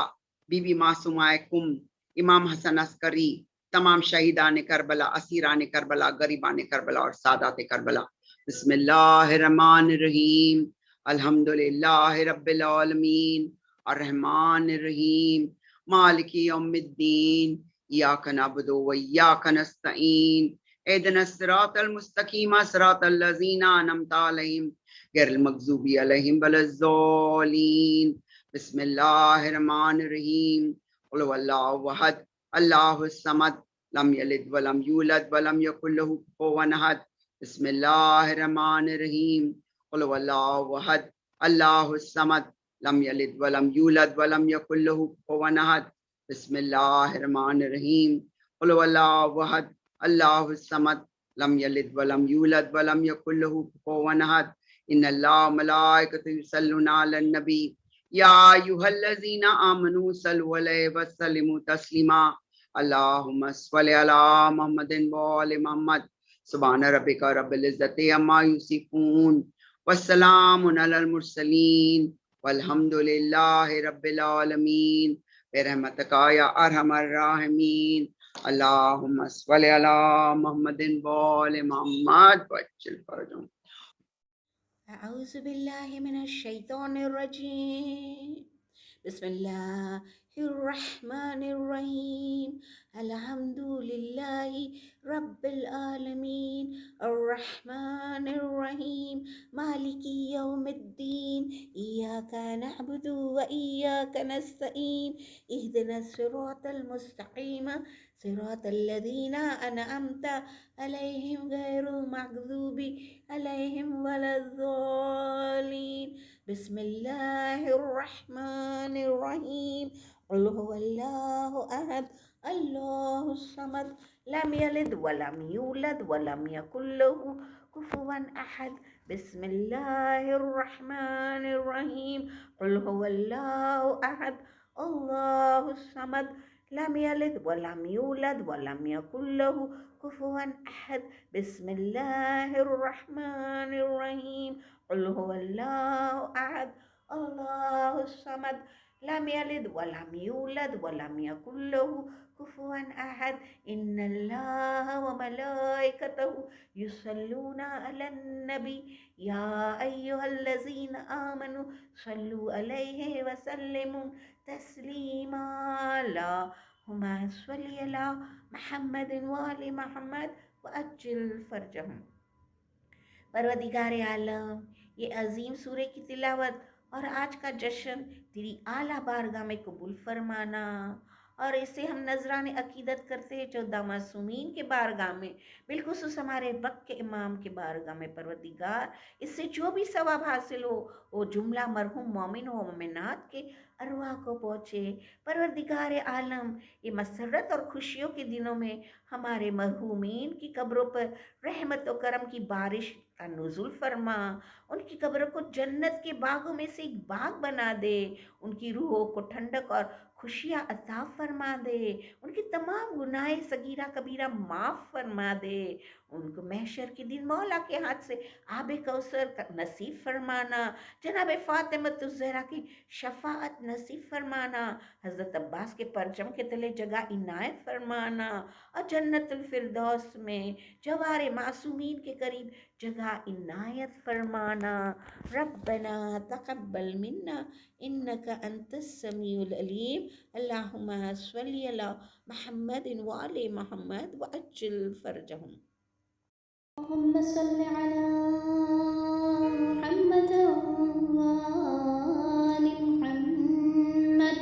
بی بی معصومہ کم امام حسن عسکری تمام شہیدان کربلا اسیران کربلا غریبان کربلا اور سادات کربلا بسم اللہ الرحمن الرحیم الحمدللہ رب العالمین الرحمن الرحیم مالک یوم الدین ایاک نعبد و ایاک نستعین اهدنا الصراط المستقیم صراط الذین انعمت علیہم غیر المغضوب علیہم ولا الضالین بسم اللہ الرحمن الرحیم قل هو اللہ احد اللہ الصمد لم یلد ولم یولد ولم یکن له کفوا احد بسم اللہ الرحمن الرحیم قل هو اللہ احد اللہ الصمد لم یلد ولم یولد ولم یکن له کفوا احد بسم اللہ الرحمن الرحیم قل هو اللہ احد اللہ الصمد لم یلد ولم یولد ولم یکن له کفوا احد ان اللہ ملائکۃ یصلون علی النبی یا ایھا الذین آمنوا صلوا علیہ وسلموا تسلیما اللہم صل علی محمد وآل محمد سبحان ربک رب العزۃ عما یصفون والسلام علی المرسلین والحمد للہ رب العالمین برحمتک یا ارحم الراحمین اللہم صل علی محمد وآل محمد وعجل فرجهم اعوذ باللہ من الشیطان الرجیم بسم اللہ الرحمن الرحیم الحمد للہ رب العالمین الرحمن الرحیم مالک یوم الدین ایاک نعبد و ایاک نستعین اہدنا الصراط المستقیم صراط الذین انعمت علیہم غیر المغضوب علیہم ولا الضالین بسم اللہ الرحمن الرحیم قل هو اللہ احد اللہ الصمد لم یلد ولم یولد ولم یکن له کفوا احد بسم اللہ الرحمن الرحیم قل هو اللہ احد اللہ الصمد لم یلد ولم یولد ولم یکن له کفوا احد بسم اللہ الرحمن الرحیم قل هو اللہ احد اللہ الصمد لم یلد ولم یولد ولم یکن له کفوا احد ان اللہ وملائکتہ یصلون علی النبی یا ایھا الذین آمنوا صلوا علیہ وسلموا تسلیما اللہم صلی علی محمد وآل محمد وعجل فرجهم پروردگار عالم یہ عظیم سورہ کی تلاوت اور آج کا جشن تیری اعلیٰ بارگاہ میں قبول فرمانا، اور اسے ہم نذران عقیدت کرتے ہیں 14 معصومین کے بارگاہ میں، بالخصوص ہمارے وقت کے امام کے بارگاہ میں پروردگار، اس سے جو بھی ثواب حاصل ہو وہ جملہ مرحوم مومن و مومنات کے ارواح کو پہنچے۔ پروردگار عالم یہ مسرت اور خوشیوں کے دنوں میں ہمارے مرحومین کی قبروں پر رحمت و کرم کی بارش کا نزول فرما، ان کی قبروں کو جنت کے باغوں میں سے ایک باغ بنا دے، ان کی روحوں کو ٹھنڈک اور خوشیاں عطا فرما دے، ان کی تمام گناہ صغیرہ کبیرہ معاف فرما دے، ان کو محشر کے دن مولا کے ہاتھ سے آب کوثر نصیب فرمانا، جناب فاطمۃ الزہرا کی شفاعت نصیب فرمانا، حضرت عباس کے پرچم کے تلے جگہ عنایت فرمانا، اور جنت الفردوس میں جوار معصومین کے قریب جگہ عنایت فرمانا۔ ربنا تقبل منا انک انت السمیع العلیم، اللہم صلی علی محمد وآل محمد وعجل فرجهم۔ اللهم صل على محمد وآل محمد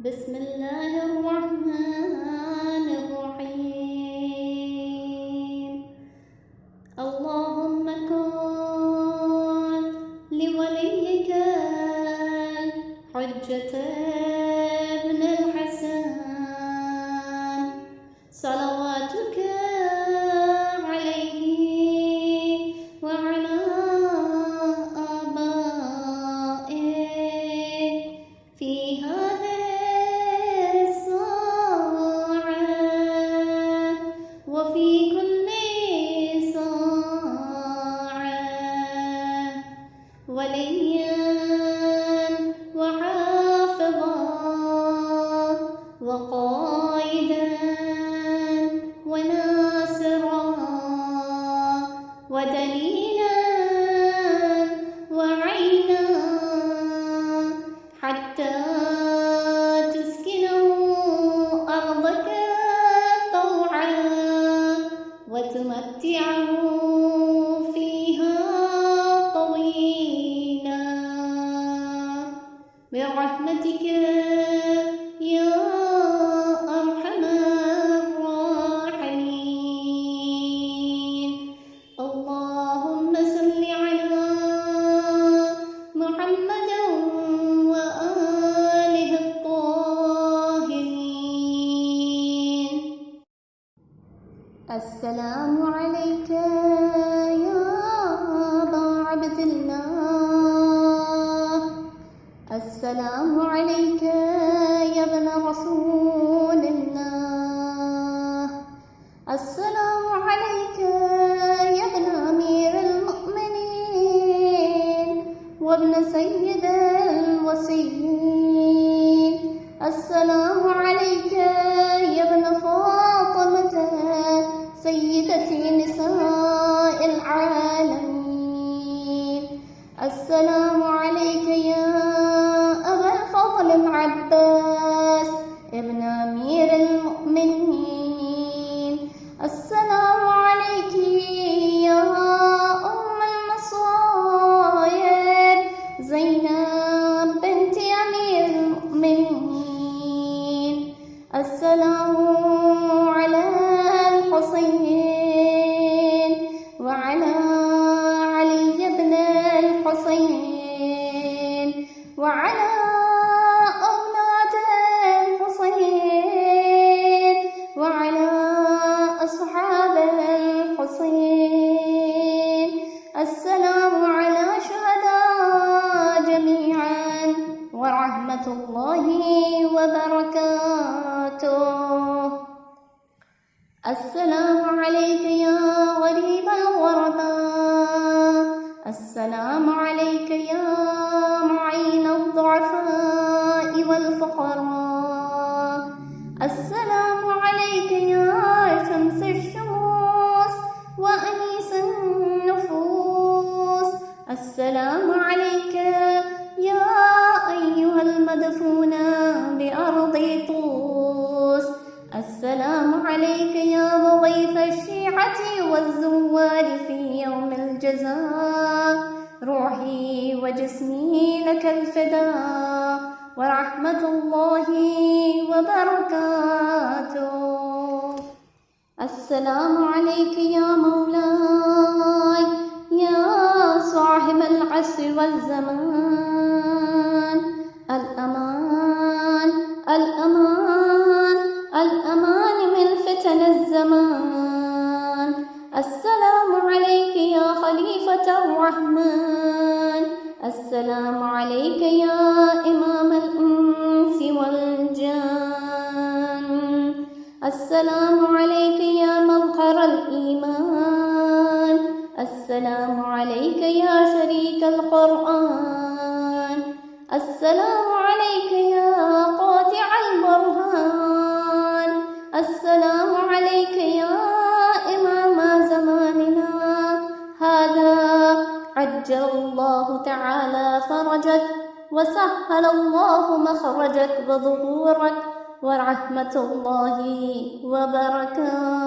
بسم الله الرحمن الرحيم الحجة ابن الحسن صلواتك عليه وعلى آبائه في هذه الساعة وفي كل ساعة وليا وحافظا وقائدا وناصرا ودليلا وعينا حتى تسكنه أرضك طوعا وتمتعه فيها طويلا برحمتك يا أرحم الراحمين. اللهم صل على محمد وآله الطاهرين. السلام عليك يا أبا عبد الله. السلام عليك يا ابن رسول الله. السلام عليك يا ابن أمير المؤمنين وابن سيد الوصيين. السلام عليك يا ابن فاطمة سيدة نساء العالمين. السلام عليك يا أبا الفضل العباس ابن أمير المؤمنين. السلام عليك يا أم المصائب زينب بنت أمير المؤمنين. السلام على الحسين وعلى علي بن الحسين وعلى أولاد الحسين وعلى أصحاب الحسين. السلام على شهداء جميعا ورحمة الله وبركاته. السلام عليك يا غريب الغرباء. السلام عليك يا معين الضعفاء والفقراء. السلام عليك يا شمس الشموس وأنيس النفوس. السلام عليك يا أيها المدفون بأرض طوس. السلام عليك يا مضيف الشيعة والزوار في يوم الجزاء. روحي وجسمي لك الفداء ورحمة الله وبركاته. السلام عليك يا مولاي يا صاحب العصر والزمان. الأمان الأمان الأمان من فتن الزمان. السلام عليك يا خليفة الرحمن. السلام عليك يا إمام الإنس والجان. السلام عليك يا مظهر الإيمان. السلام عليك يا شريك القرآن. السلام عليك يا قاطع البرهان. السلام عليك يا إمام زماننا هذا. عجل الله تعالى فرجك وسهل الله مخرجك وظهورك ورحمة الله وبركاته.